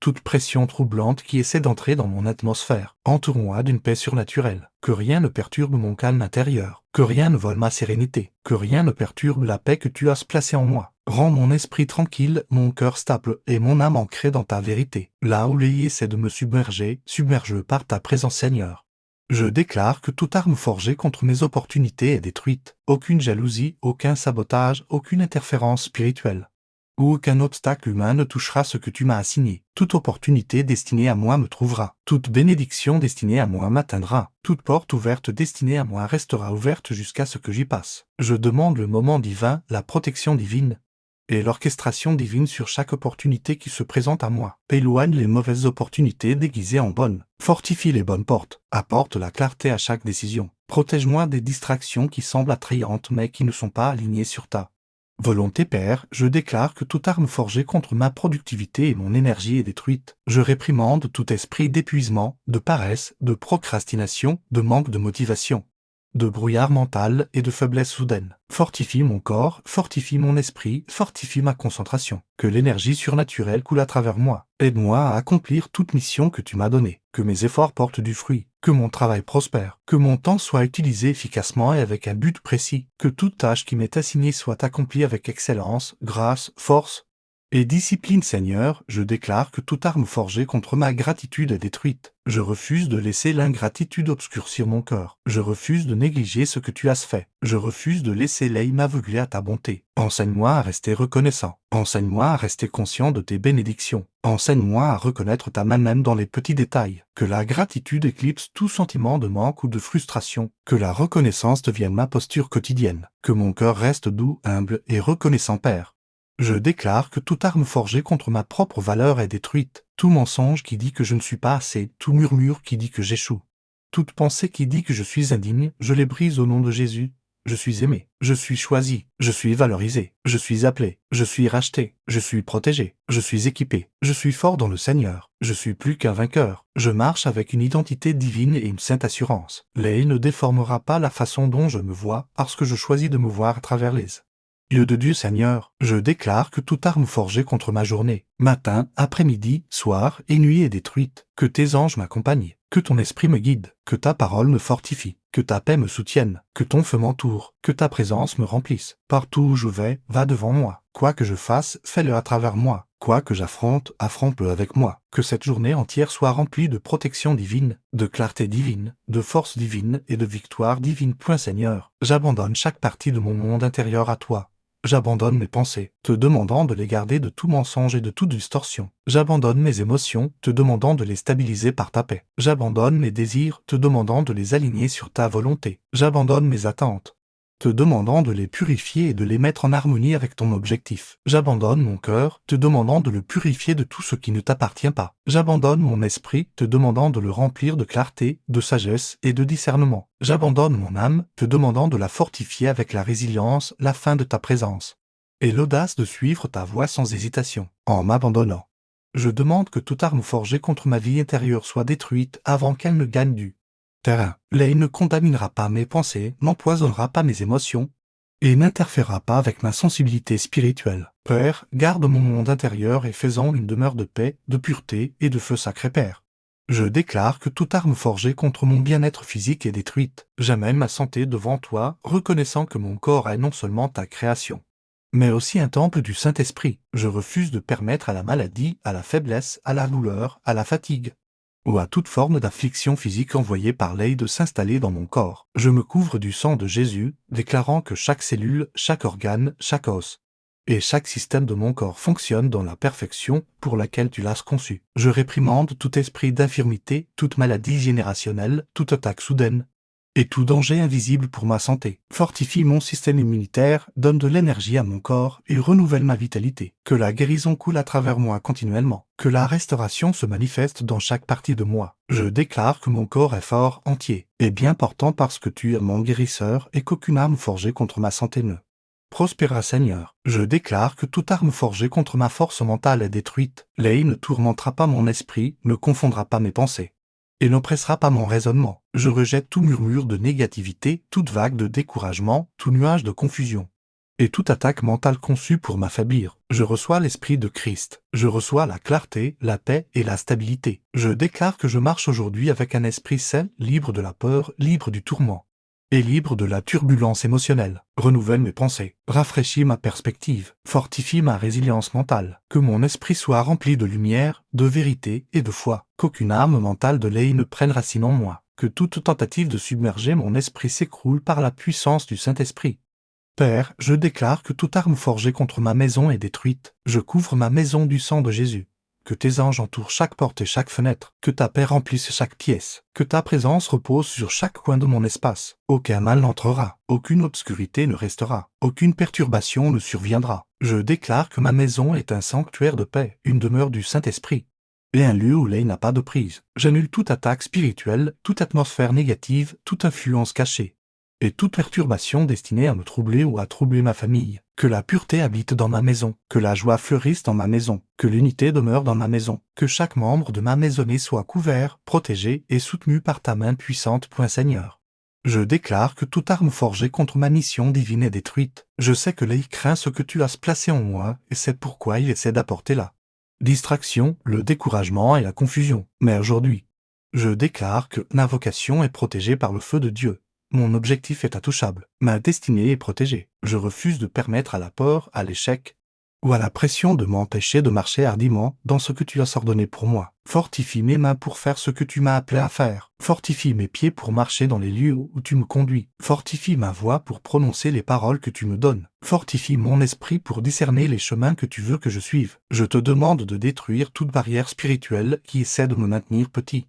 Toute pression troublante qui essaie d'entrer dans mon atmosphère. Entoure-moi d'une paix surnaturelle. Que rien ne perturbe mon calme intérieur. Que rien ne vole ma sérénité. Que rien ne perturbe la paix que tu as placée en moi. Rends mon esprit tranquille, mon cœur stable et mon âme ancrée dans ta vérité. Là où l'œil essaie de me submerger, submerge par ta présence, Seigneur. Je déclare que toute arme forgée contre mes opportunités est détruite. Aucune jalousie, aucun sabotage, aucune interférence spirituelle. Aucun obstacle humain ne touchera ce que tu m'as assigné. Toute opportunité destinée à moi me trouvera. Toute bénédiction destinée à moi m'atteindra. Toute porte ouverte destinée à moi restera ouverte jusqu'à ce que j'y passe. Je demande le moment divin, la protection divine et l'orchestration divine sur chaque opportunité qui se présente à moi. Éloigne les mauvaises opportunités déguisées en bonnes. Fortifie les bonnes portes. Apporte la clarté à chaque décision. Protège-moi des distractions qui semblent attrayantes mais qui ne sont pas alignées sur ta volonté, Père. Je déclare que toute arme forgée contre ma productivité et mon énergie est détruite. Je réprimande tout esprit d'épuisement, de paresse, de procrastination, de manque de motivation. de brouillard mental et de faiblesse soudaine. Fortifie mon corps, fortifie mon esprit, fortifie ma concentration. Que l'énergie surnaturelle coule à travers moi. Aide-moi à accomplir toute mission que tu m'as donnée. Que mes efforts portent du fruit. Que mon travail prospère. Que mon temps soit utilisé efficacement et avec un but précis. Que toute tâche qui m'est assignée soit accomplie avec excellence, grâce, force et discipline. Seigneur, je déclare que toute arme forgée contre ma gratitude est détruite. Je refuse de laisser l'ingratitude obscurcir mon cœur. Je refuse de négliger ce que tu as fait. Je refuse de laisser l'œil m'aveugler à ta bonté. Enseigne-moi à rester reconnaissant. Enseigne-moi à rester conscient de tes bénédictions. Enseigne-moi à reconnaître ta main même dans les petits détails. Que la gratitude éclipse tout sentiment de manque ou de frustration. Que la reconnaissance devienne ma posture quotidienne. Que mon cœur reste doux, humble et reconnaissant, Père. Je déclare que toute arme forgée contre ma propre valeur est détruite. Tout mensonge qui dit que je ne suis pas assez, tout murmure qui dit que j'échoue. Toute pensée qui dit que je suis indigne, je les brise au nom de Jésus. Je suis aimé, je suis choisi, je suis valorisé, je suis appelé, je suis racheté, je suis protégé, je suis équipé, je suis fort dans le Seigneur, je suis plus qu'un vainqueur, je marche avec une identité divine et une sainte assurance. L'œil ne déformera pas la façon dont je me vois parce que je choisis de me voir à travers les yeux de Dieu. Seigneur, je déclare que toute arme forgée contre ma journée, matin, après-midi, soir et nuit est détruite. Que tes anges m'accompagnent, que ton esprit me guide, que ta parole me fortifie, que ta paix me soutienne, que ton feu m'entoure, que ta présence me remplisse. Partout où je vais, va devant moi. Quoi que je fasse, fais-le à travers moi. Quoi que j'affronte, affronte-le avec moi. Que cette journée entière soit remplie de protection divine, de clarté divine, de force divine et de victoire divine. Seigneur, j'abandonne chaque partie de mon monde intérieur à toi. J'abandonne mes pensées, te demandant de les garder de tout mensonge et de toute distorsion. J'abandonne mes émotions, te demandant de les stabiliser par ta paix. J'abandonne mes désirs, te demandant de les aligner sur ta volonté. J'abandonne mes attentes, te demandant de les purifier et de les mettre en harmonie avec ton objectif. J'abandonne mon cœur, te demandant de le purifier de tout ce qui ne t'appartient pas. J'abandonne mon esprit, te demandant de le remplir de clarté, de sagesse et de discernement. J'abandonne mon âme, te demandant de la fortifier avec la résilience, la faim de ta présence, et l'audace de suivre ta voie sans hésitation. En m'abandonnant, je demande que toute arme forgée contre ma vie intérieure soit détruite avant qu'elle ne gagne du terrain. L'œil ne contaminera pas mes pensées, n'empoisonnera pas mes émotions, et n'interférera pas avec ma sensibilité spirituelle. Père, garde mon monde intérieur et fais-en une demeure de paix, de pureté et de feu sacré. Père, je déclare que toute arme forgée contre mon bien-être physique est détruite. J'amène ma santé devant toi, reconnaissant que mon corps est non seulement ta création, mais aussi un temple du Saint-Esprit. Je refuse de permettre à la maladie, à la faiblesse, à la douleur, à la fatigue, ou à toute forme d'affliction physique envoyée par l'œil de s'installer dans mon corps. Je me couvre du sang de Jésus, déclarant que chaque cellule, chaque organe, chaque os et chaque système de mon corps fonctionne dans la perfection pour laquelle tu l'as conçu. Je réprimande tout esprit d'infirmité, toute maladie générationnelle, toute attaque soudaine, et tout danger invisible pour ma santé. Fortifie mon système immunitaire, donne de l'énergie à mon corps et renouvelle ma vitalité. Que la guérison coule à travers moi continuellement. Que la restauration se manifeste dans chaque partie de moi. Je déclare que mon corps est fort, entier, et bien portant parce que tu es mon guérisseur et qu'aucune arme forgée contre ma santé ne prospéra. Seigneur, je déclare que toute arme forgée contre ma force mentale est détruite. L'œil ne tourmentera pas mon esprit, ne confondra pas mes pensées, et n'oppressera pas mon raisonnement. Je rejette tout murmure de négativité, toute vague de découragement, tout nuage de confusion, et toute attaque mentale conçue pour m'affaiblir. Je reçois l'Esprit de Christ. Je reçois la clarté, la paix et la stabilité. Je déclare que je marche aujourd'hui avec un esprit sain, libre de la peur, libre du tourment, et libre de la turbulence émotionnelle. Renouvelle mes pensées, rafraîchis ma perspective, fortifie ma résilience mentale, que mon esprit soit rempli de lumière, de vérité et de foi, qu'aucune arme mentale de l'œil ne prenne racine en moi, que toute tentative de submerger mon esprit s'écroule par la puissance du Saint-Esprit. Père, je déclare que toute arme forgée contre ma maison est détruite. Je couvre ma maison du sang de Jésus. Que tes anges entourent chaque porte et chaque fenêtre, que ta paix remplisse chaque pièce, que ta présence repose sur chaque coin de mon espace. Aucun mal n'entrera, aucune obscurité ne restera, aucune perturbation ne surviendra. Je déclare que ma maison est un sanctuaire de paix, une demeure du Saint-Esprit, et un lieu où l'œil n'a pas de prise. J'annule toute attaque spirituelle, toute atmosphère négative, toute influence cachée, et toute perturbation destinée à me troubler ou à troubler ma famille. Que la pureté habite dans ma maison, que la joie fleurisse dans ma maison, que l'unité demeure dans ma maison, que chaque membre de ma maisonnée soit couvert, protégé et soutenu par ta main puissante. Seigneur, Je déclare que toute arme forgée contre ma mission divine est détruite. Je sais que Lei craint ce que tu as placé en moi, et c'est pourquoi il essaie d'apporter la distraction, le découragement et la confusion. Mais aujourd'hui, je déclare que ma vocation est protégée par le feu de Dieu. Mon objectif est intouchable. Ma destinée est protégée. Je refuse de permettre à la peur, à l'échec ou à la pression de m'empêcher de marcher hardiment dans ce que tu as ordonné pour moi. Fortifie mes mains pour faire ce que tu m'as appelé à faire. Fortifie mes pieds pour marcher dans les lieux où tu me conduis. Fortifie ma voix pour prononcer les paroles que tu me donnes. Fortifie mon esprit pour discerner les chemins que tu veux que je suive. Je te demande de détruire toute barrière spirituelle qui essaie de me maintenir petit,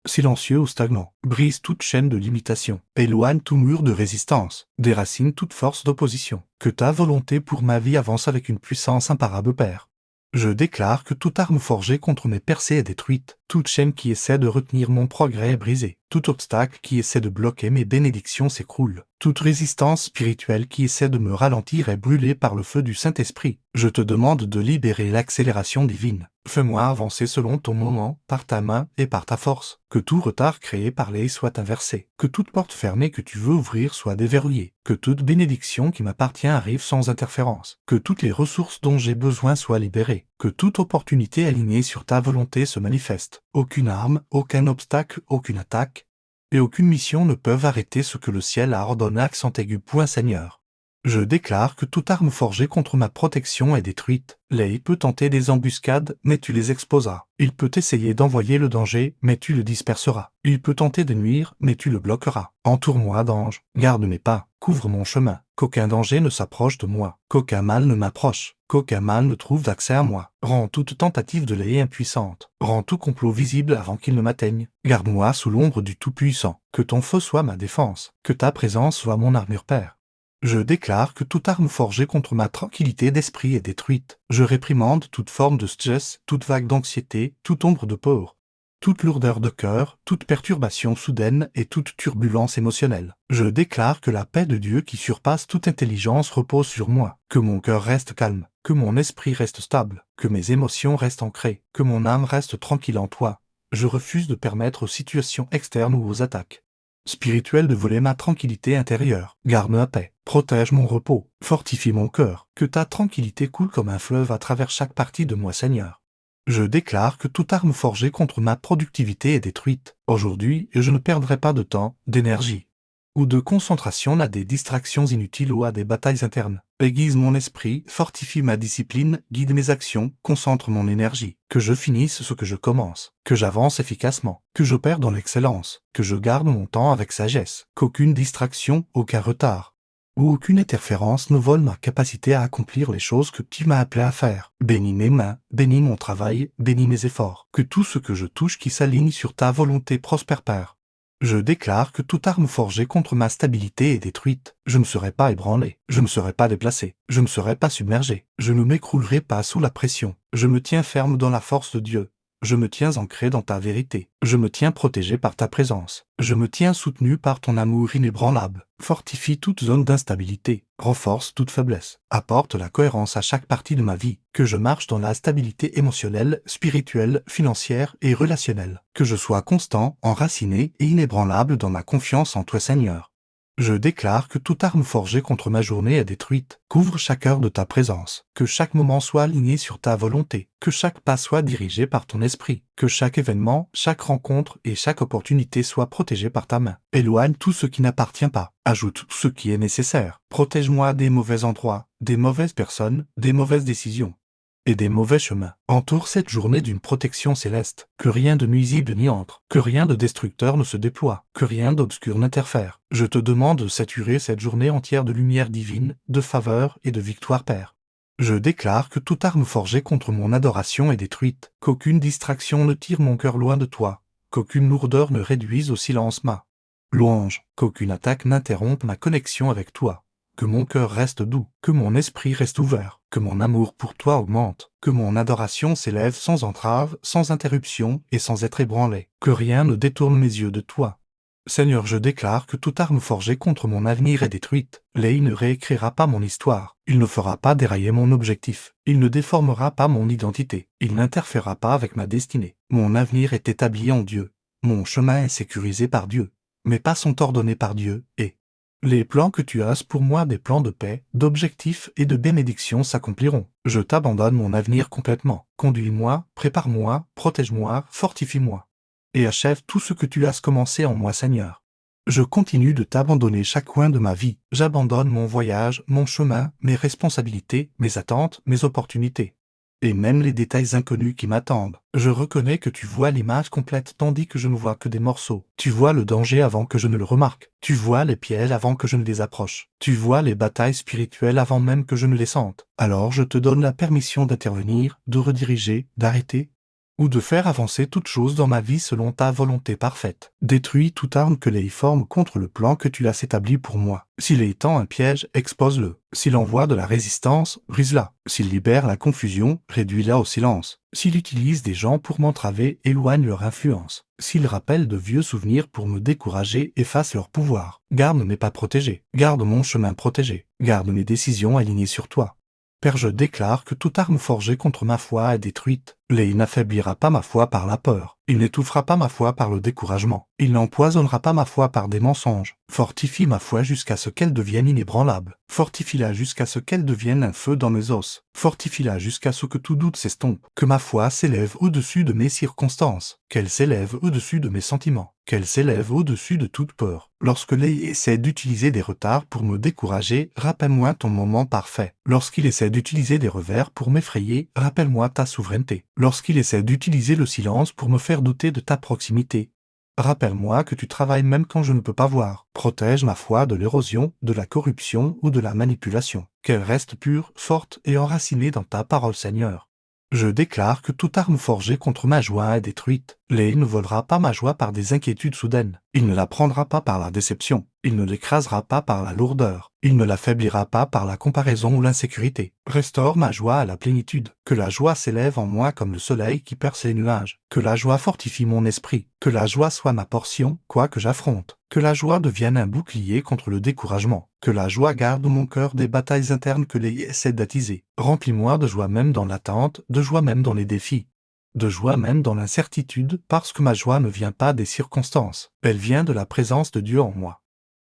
silencieux ou stagnant. Brise toute chaîne de limitation. Éloigne tout mur de résistance. Déracine toute force d'opposition. Que ta volonté pour ma vie avance avec une puissance imparable, Père. Je déclare que toute arme forgée contre mes percées est détruite. Toute chaîne qui essaie de retenir mon progrès est brisée. Tout obstacle qui essaie de bloquer mes bénédictions s'écroule. Toute résistance spirituelle qui essaie de me ralentir est brûlée par le feu du Saint-Esprit. Je te demande de libérer l'accélération divine. Fais-moi avancer selon ton moment, par ta main et par ta force. Que tout retard créé par les soit inversé. Que toute porte fermée que tu veux ouvrir soit déverrouillée. Que toute bénédiction qui m'appartient arrive sans interférence. Que toutes les ressources dont j'ai besoin soient libérées. Que toute opportunité alignée sur ta volonté se manifeste. Aucune arme, aucun obstacle, aucune attaque et aucune mission ne peuvent arrêter ce que le ciel a ordonné. Accent aigu. Point Seigneur. Je déclare que toute arme forgée contre ma protection est détruite. Lei peut tenter des embuscades, mais tu les exposeras. Il peut essayer d'envoyer le danger, mais tu le disperseras. Il peut tenter de nuire, mais tu le bloqueras. Entoure-moi d'anges, garde mes pas, couvre mon chemin. Qu'aucun danger ne s'approche de moi, qu'aucun mal ne m'approche, qu'aucun mal ne trouve d'accès à moi. Rends toute tentative de Lei impuissante. Rends tout complot visible avant qu'il ne m'atteigne. Garde-moi sous l'ombre du Tout-Puissant. Que ton feu soit ma défense. Que ta présence soit mon armure, Père. Je déclare que toute arme forgée contre ma tranquillité d'esprit est détruite. Je réprimande toute forme de stress, toute vague d'anxiété, toute ombre de peur, toute lourdeur de cœur, toute perturbation soudaine et toute turbulence émotionnelle. Je déclare que la paix de Dieu qui surpasse toute intelligence repose sur moi, que mon cœur reste calme, que mon esprit reste stable, que mes émotions restent ancrées, que mon âme reste tranquille en toi. Je refuse de permettre aux situations externes ou aux attaques spirituelles de voler ma tranquillité intérieure. Garde ma paix, protège mon repos, fortifie mon cœur, que ta tranquillité coule comme un fleuve à travers chaque partie de moi, Seigneur. Je déclare que toute arme forgée contre ma productivité est détruite. Aujourd'hui, je ne perdrai pas de temps, d'énergie ou de concentration à des distractions inutiles ou à des batailles internes. Aiguise mon esprit, fortifie ma discipline, guide mes actions, concentre mon énergie. Que je finisse ce que je commence, que j'avance efficacement, que j'opère dans l'excellence, que je garde mon temps avec sagesse, qu'aucune distraction, aucun retard ou aucune interférence ne vole ma capacité à accomplir les choses que tu m'as appelé à faire. Bénis mes mains, bénis mon travail, bénis mes efforts. Que tout ce que je touche qui s'aligne sur ta volonté prospère, Père. Je déclare que toute arme forgée contre ma stabilité est détruite. Je ne serai pas ébranlé, je ne serai pas déplacé, je ne serai pas submergé, je ne m'écroulerai pas sous la pression. Je me tiens ferme dans la force de Dieu. Je me tiens ancré dans ta vérité. Je me tiens protégé par ta présence. Je me tiens soutenu par ton amour inébranlable. Fortifie toute zone d'instabilité. Renforce toute faiblesse. Apporte la cohérence à chaque partie de ma vie. Que je marche dans la stabilité émotionnelle, spirituelle, financière et relationnelle. Que je sois constant, enraciné et inébranlable dans ma confiance en toi, Seigneur. Je déclare que toute arme forgée contre ma journée est détruite. Couvre chaque heure de ta présence. Que chaque moment soit aligné sur ta volonté. Que chaque pas soit dirigé par ton esprit. Que chaque événement, chaque rencontre et chaque opportunité soit protégé par ta main. Éloigne tout ce qui n'appartient pas. Ajoute ce qui est nécessaire. Protège-moi des mauvais endroits, des mauvaises personnes, des mauvaises décisions et des mauvais chemins. Entoure cette journée d'une protection céleste, que rien de nuisible n'y entre, que rien de destructeur ne se déploie, que rien d'obscur n'interfère. Je te demande de saturer cette journée entière de lumière divine, de faveur et de victoire, Père. Je déclare que toute arme forgée contre mon adoration est détruite, qu'aucune distraction ne tire mon cœur loin de toi, qu'aucune lourdeur ne réduise au silence ma louange, qu'aucune attaque n'interrompe ma connexion avec toi. Que mon cœur reste doux, que mon esprit reste ouvert, que mon amour pour toi augmente, que mon adoration s'élève sans entrave, sans interruption et sans être ébranlé, que rien ne détourne mes yeux de toi. Seigneur, je déclare que toute arme forgée contre mon avenir est détruite. Lei ne réécrira pas mon histoire, il ne fera pas dérailler mon objectif, il ne déformera pas mon identité, il n'interférera pas avec ma destinée. Mon avenir est établi en Dieu, mon chemin est sécurisé par Dieu. Mes pas sont ordonnés par Dieu, et les plans que tu as pour moi, des plans de paix, d'objectifs et de bénédiction s'accompliront. Je t'abandonne mon avenir complètement. Conduis-moi, prépare-moi, protège-moi, fortifie-moi. Et achève tout ce que tu as commencé en moi, Seigneur. Je continue de t'abandonner chaque coin de ma vie. J'abandonne mon voyage, mon chemin, mes responsabilités, mes attentes, mes opportunités. Et même les détails inconnus qui m'attendent. Je reconnais que tu vois l'image complète tandis que je ne vois que des morceaux. Tu vois le danger avant que je ne le remarque. Tu vois les pièges avant que je ne les approche. Tu vois les batailles spirituelles avant même que je ne les sente. Alors je te donne la permission d'intervenir, de rediriger, d'arrêter, ou de faire avancer toute chose dans ma vie selon ta volonté parfaite. Détruis toute arme que les forme contre le plan que tu as établi pour moi. S'il est tend un piège, expose-le. S'il envoie de la résistance, brise-la. S'il libère la confusion, réduis-la au silence. S'il utilise des gens pour m'entraver, éloigne leur influence. S'il rappelle de vieux souvenirs pour me décourager, efface leur pouvoir. Garde mes pas protégés. Garde mon chemin protégé. Garde mes décisions alignées sur toi. Père, je déclare que toute arme forgée contre ma foi est détruite. Il n'affaiblira pas ma foi par la peur. Il n'étouffera pas ma foi par le découragement. Il n'empoisonnera pas ma foi par des mensonges. Fortifie ma foi jusqu'à ce qu'elle devienne inébranlable. Fortifie-la jusqu'à ce qu'elle devienne un feu dans mes os. Fortifie-la jusqu'à ce que tout doute s'estompe. Que ma foi s'élève au-dessus de mes circonstances. Qu'elle s'élève au-dessus de mes sentiments. Qu'elle s'élève au-dessus de toute peur. Lorsque l'œil essaie d'utiliser des retards pour me décourager, rappelle-moi ton moment parfait. Lorsqu'il essaie d'utiliser des revers pour m'effrayer, rappelle-moi ta souveraineté. Lorsqu'il essaie d'utiliser le silence pour me faire douter de ta proximité, rappelle-moi que tu travailles même quand je ne peux pas voir. Protège ma foi de l'érosion, de la corruption ou de la manipulation. Qu'elle reste pure, forte et enracinée dans ta parole, Seigneur. Je déclare que toute arme forgée contre ma joie est détruite. Il ne volera pas ma joie par des inquiétudes soudaines. Il ne la prendra pas par la déception. Il ne l'écrasera pas par la lourdeur. Il ne l'affaiblira pas par la comparaison ou l'insécurité. Restaure ma joie à la plénitude. Que la joie s'élève en moi comme le soleil qui perce les nuages. Que la joie fortifie mon esprit. Que la joie soit ma portion, quoi que j'affronte. Que la joie devienne un bouclier contre le découragement. Que la joie garde mon cœur des batailles internes que les essaient d'attiser. Remplis-moi de joie même dans l'attente, de joie même dans les défis. De joie même dans l'incertitude, parce que ma joie ne vient pas des circonstances. Elle vient de la présence de Dieu en moi.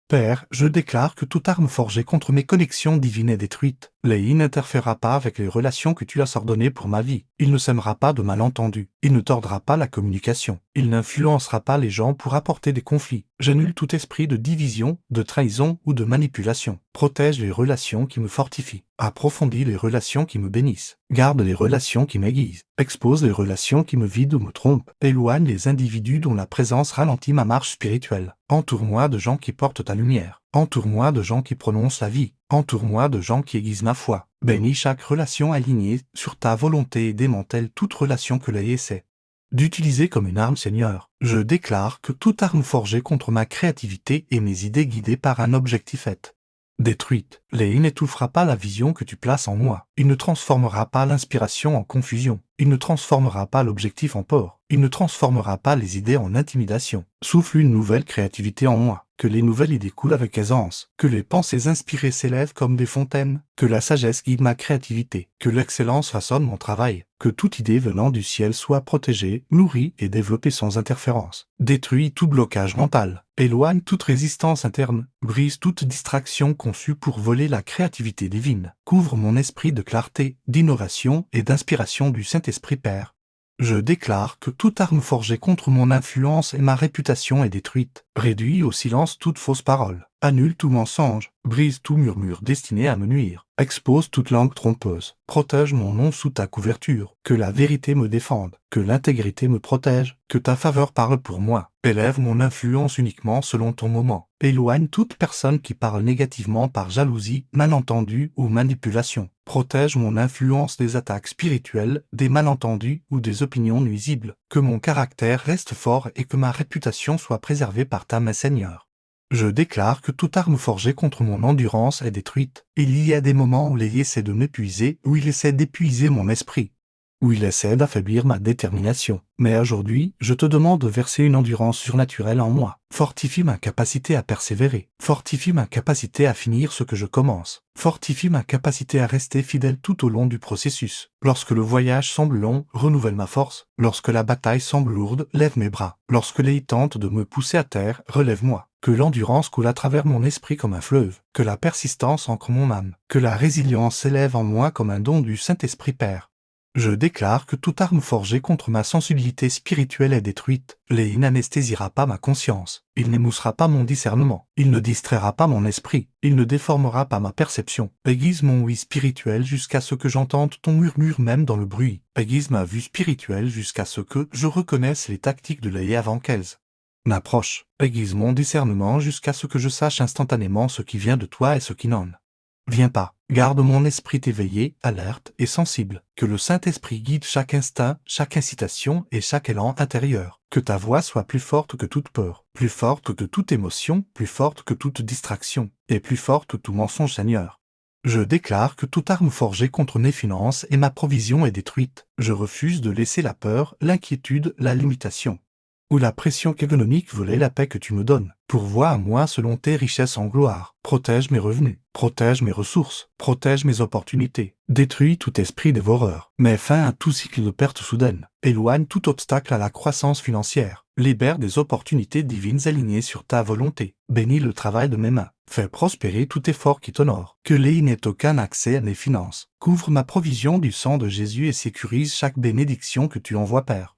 Père, je déclare que toute arme forgée contre mes connexions divines est détruite. Il n'interférera pas avec les relations que tu as ordonnées pour ma vie. Il ne sèmera pas de malentendus. Il ne tordra pas la communication. Il n'influencera pas les gens pour apporter des conflits. J'annule tout esprit de division, de trahison ou de manipulation. Protège les relations qui me fortifient. Approfondis les relations qui me bénissent. Garde les relations qui m'aiguisent. Expose les relations qui me vident ou me trompent. Éloigne les individus dont la présence ralentit ma marche spirituelle. Entoure-moi de gens qui portent ta lumière. Entoure-moi de gens qui prononcent la vie. Entoure-moi de gens qui aiguisent ma foi. Bénis chaque relation alignée sur ta volonté et démantèle toute relation que l'œil essaie d'utiliser comme une arme, Seigneur. Je déclare que toute arme forgée contre ma créativité et mes idées guidées par un objectif est détruite. Il n'étouffera pas la vision que tu places en moi. Il ne transformera pas l'inspiration en confusion. Il ne transformera pas l'objectif en peur. Il ne transformera pas les idées en intimidation. Souffle une nouvelle créativité en moi. Que les nouvelles idées coulent avec aisance. Que les pensées inspirées s'élèvent comme des fontaines. Que la sagesse guide ma créativité. Que l'excellence façonne mon travail. Que toute idée venant du ciel soit protégée, nourrie et développée sans interférence. Détruis tout blocage mental. Éloigne toute résistance interne. Brise toute distraction conçue pour voler la créativité divine. Couvre mon esprit de clarté, d'innovation et d'inspiration du Saint-Esprit Père. Je déclare que toute arme forgée contre mon influence et ma réputation est détruite. Réduis au silence toute fausse parole. Annule tout mensonge. Brise tout murmure destiné à me nuire. Expose toute langue trompeuse. Protège mon nom sous ta couverture. Que la vérité me défende. Que l'intégrité me protège. Que ta faveur parle pour moi. Élève mon influence uniquement selon ton moment. Éloigne toute personne qui parle négativement par jalousie, malentendu ou manipulation. Protège mon influence des attaques spirituelles, des malentendus ou des opinions nuisibles. Que mon caractère reste fort et que ma réputation soit préservée par ta main, Seigneur. Je déclare que toute arme forgée contre mon endurance est détruite. Il y a des moments où il essaie de m'épuiser, où il essaie d'épuiser mon esprit, où il essaie d'affaiblir ma détermination. Mais aujourd'hui, je te demande de verser une endurance surnaturelle en moi. Fortifie ma capacité à persévérer. Fortifie ma capacité à finir ce que je commence. Fortifie ma capacité à rester fidèle tout au long du processus. Lorsque le voyage semble long, renouvelle ma force. Lorsque la bataille semble lourde, lève mes bras. Lorsque les tentent de me pousser à terre, relève-moi. Que l'endurance coule à travers mon esprit comme un fleuve. Que la persistance ancre mon âme. Que la résilience s'élève en moi comme un don du Saint-Esprit Père. Je déclare que toute arme forgée contre ma sensibilité spirituelle est détruite. Léhi n'anesthésiera pas ma conscience. Il n'émoussera pas mon discernement. Il ne distraira pas mon esprit. Il ne déformera pas ma perception. Aiguise mon oui spirituel jusqu'à ce que j'entende ton murmure même dans le bruit. Aiguise ma vue spirituelle jusqu'à ce que je reconnaisse les tactiques de Léhi avant qu'elles n'approchent. Aiguise mon discernement jusqu'à ce que je sache instantanément ce qui vient de toi et ce qui n'en vient pas. Garde mon esprit éveillé, alerte et sensible. Que le Saint-Esprit guide chaque instinct, chaque incitation et chaque élan intérieur. Que ta voix soit plus forte que toute peur, plus forte que toute émotion, plus forte que toute distraction, et plus forte que tout mensonge, Seigneur. Je déclare que toute arme forgée contre mes finances et ma provision est détruite. Je refuse de laisser la peur, l'inquiétude, la limitation ou la pression économique voler la paix que tu me donnes. Pourvois à moi selon tes richesses en gloire. Protège mes revenus, protège mes ressources, protège mes opportunités. Détruis tout esprit dévoreur. Mets fin à tout cycle de perte soudaine. Éloigne tout obstacle à la croissance financière. Libère des opportunités divines alignées sur ta volonté. Bénis le travail de mes mains. Fais prospérer tout effort qui t'honore. Que Léhi n'ait aucun accès à mes finances. Couvre ma provision du sang de Jésus et sécurise chaque bénédiction que tu envoies, Père.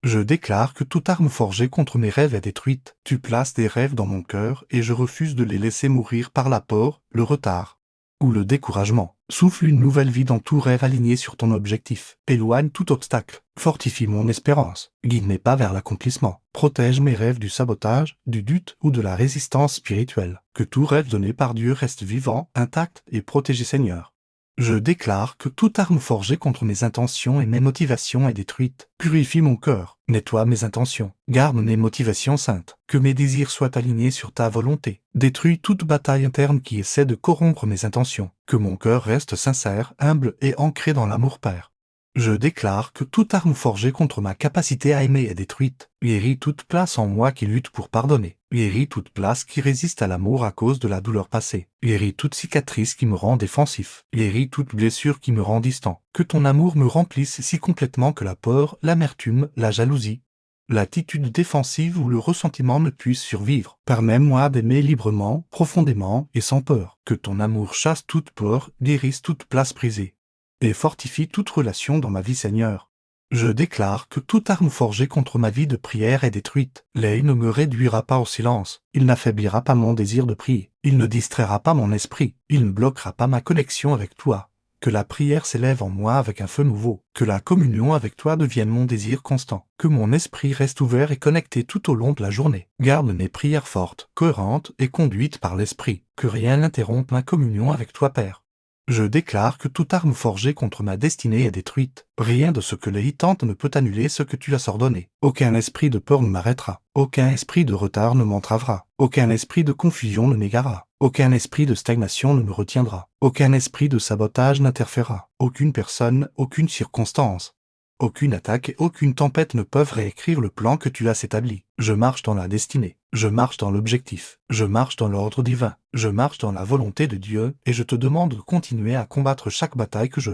Je déclare que toute arme forgée contre mes rêves est détruite. Tu places des rêves dans mon cœur et je refuse de les laisser mourir par l'apport, le retard ou le découragement. Souffle une nouvelle vie dans tout rêve aligné sur ton objectif. Éloigne tout obstacle. Fortifie mon espérance. Guide mes pas vers l'accomplissement. Protège mes rêves du sabotage, du doute ou de la résistance spirituelle. Que tout rêve donné par Dieu reste vivant, intact et protégé, Seigneur. Je déclare que toute arme forgée contre mes intentions et mes motivations est détruite. Purifie mon cœur, nettoie mes intentions, garde mes motivations saintes, que mes désirs soient alignés sur ta volonté. Détruis toute bataille interne qui essaie de corrompre mes intentions, que mon cœur reste sincère, humble et ancré dans l'amour Père. Je déclare que toute arme forgée contre ma capacité à aimer est détruite. Guéris toute place en moi qui lutte pour pardonner. Guéris toute place qui résiste à l'amour à cause de la douleur passée. Guéris toute cicatrice qui me rend défensif. Guéris toute blessure qui me rend distant. Que ton amour me remplisse si complètement que la peur, l'amertume, la jalousie, l'attitude défensive ou le ressentiment ne puissent survivre. Permets-moi d'aimer librement, profondément et sans peur. Que ton amour chasse toute peur, guérisse toute place brisée et fortifie toute relation dans ma vie, Seigneur. Je déclare que toute arme forgée contre ma vie de prière est détruite. Léhi ne me réduira pas au silence. Il n'affaiblira pas mon désir de prier. Il ne distraira pas mon esprit. Il ne bloquera pas ma connexion avec toi. Que la prière s'élève en moi avec un feu nouveau. Que la communion avec toi devienne mon désir constant. Que mon esprit reste ouvert et connecté tout au long de la journée. Garde mes prières fortes, cohérentes et conduites par l'esprit. Que rien n'interrompe ma communion avec toi, Père. Je déclare que toute arme forgée contre ma destinée est détruite. Rien de ce que Léhi tente ne peut annuler ce que tu as ordonné. Aucun esprit de peur ne m'arrêtera. Aucun esprit de retard ne m'entravera. Aucun esprit de confusion ne m'égarera. Aucun esprit de stagnation ne me retiendra. Aucun esprit de sabotage n'interférera. Aucune personne, aucune circonstance, aucune attaque et aucune tempête ne peuvent réécrire le plan que tu as établi. Je marche dans la destinée. Je marche dans l'objectif. Je marche dans l'ordre divin. Je marche dans la volonté de Dieu et je te demande de continuer à combattre chaque bataille que je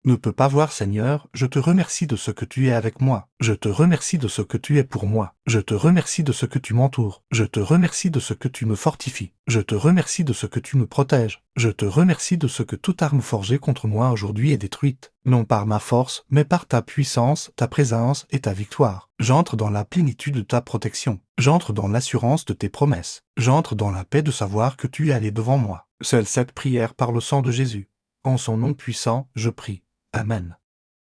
ne peux pas voir, Seigneur. Je te remercie de ce que tu es avec moi. Je te remercie de ce que tu es pour moi. Je te remercie de ce que tu m'entoures. Je te remercie de ce que tu me fortifies. Je te remercie de ce que tu me protèges. Je te remercie de ce que toute arme forgée contre moi aujourd'hui est détruite, non par ma force, mais par ta puissance, ta présence et ta victoire. J'entre dans la plénitude de ta protection. J'entre dans l'assurance de tes promesses. J'entre dans la paix de savoir que tu es allé devant moi. Seule cette prière par le sang de Jésus. En son nom puissant, je prie. Amen.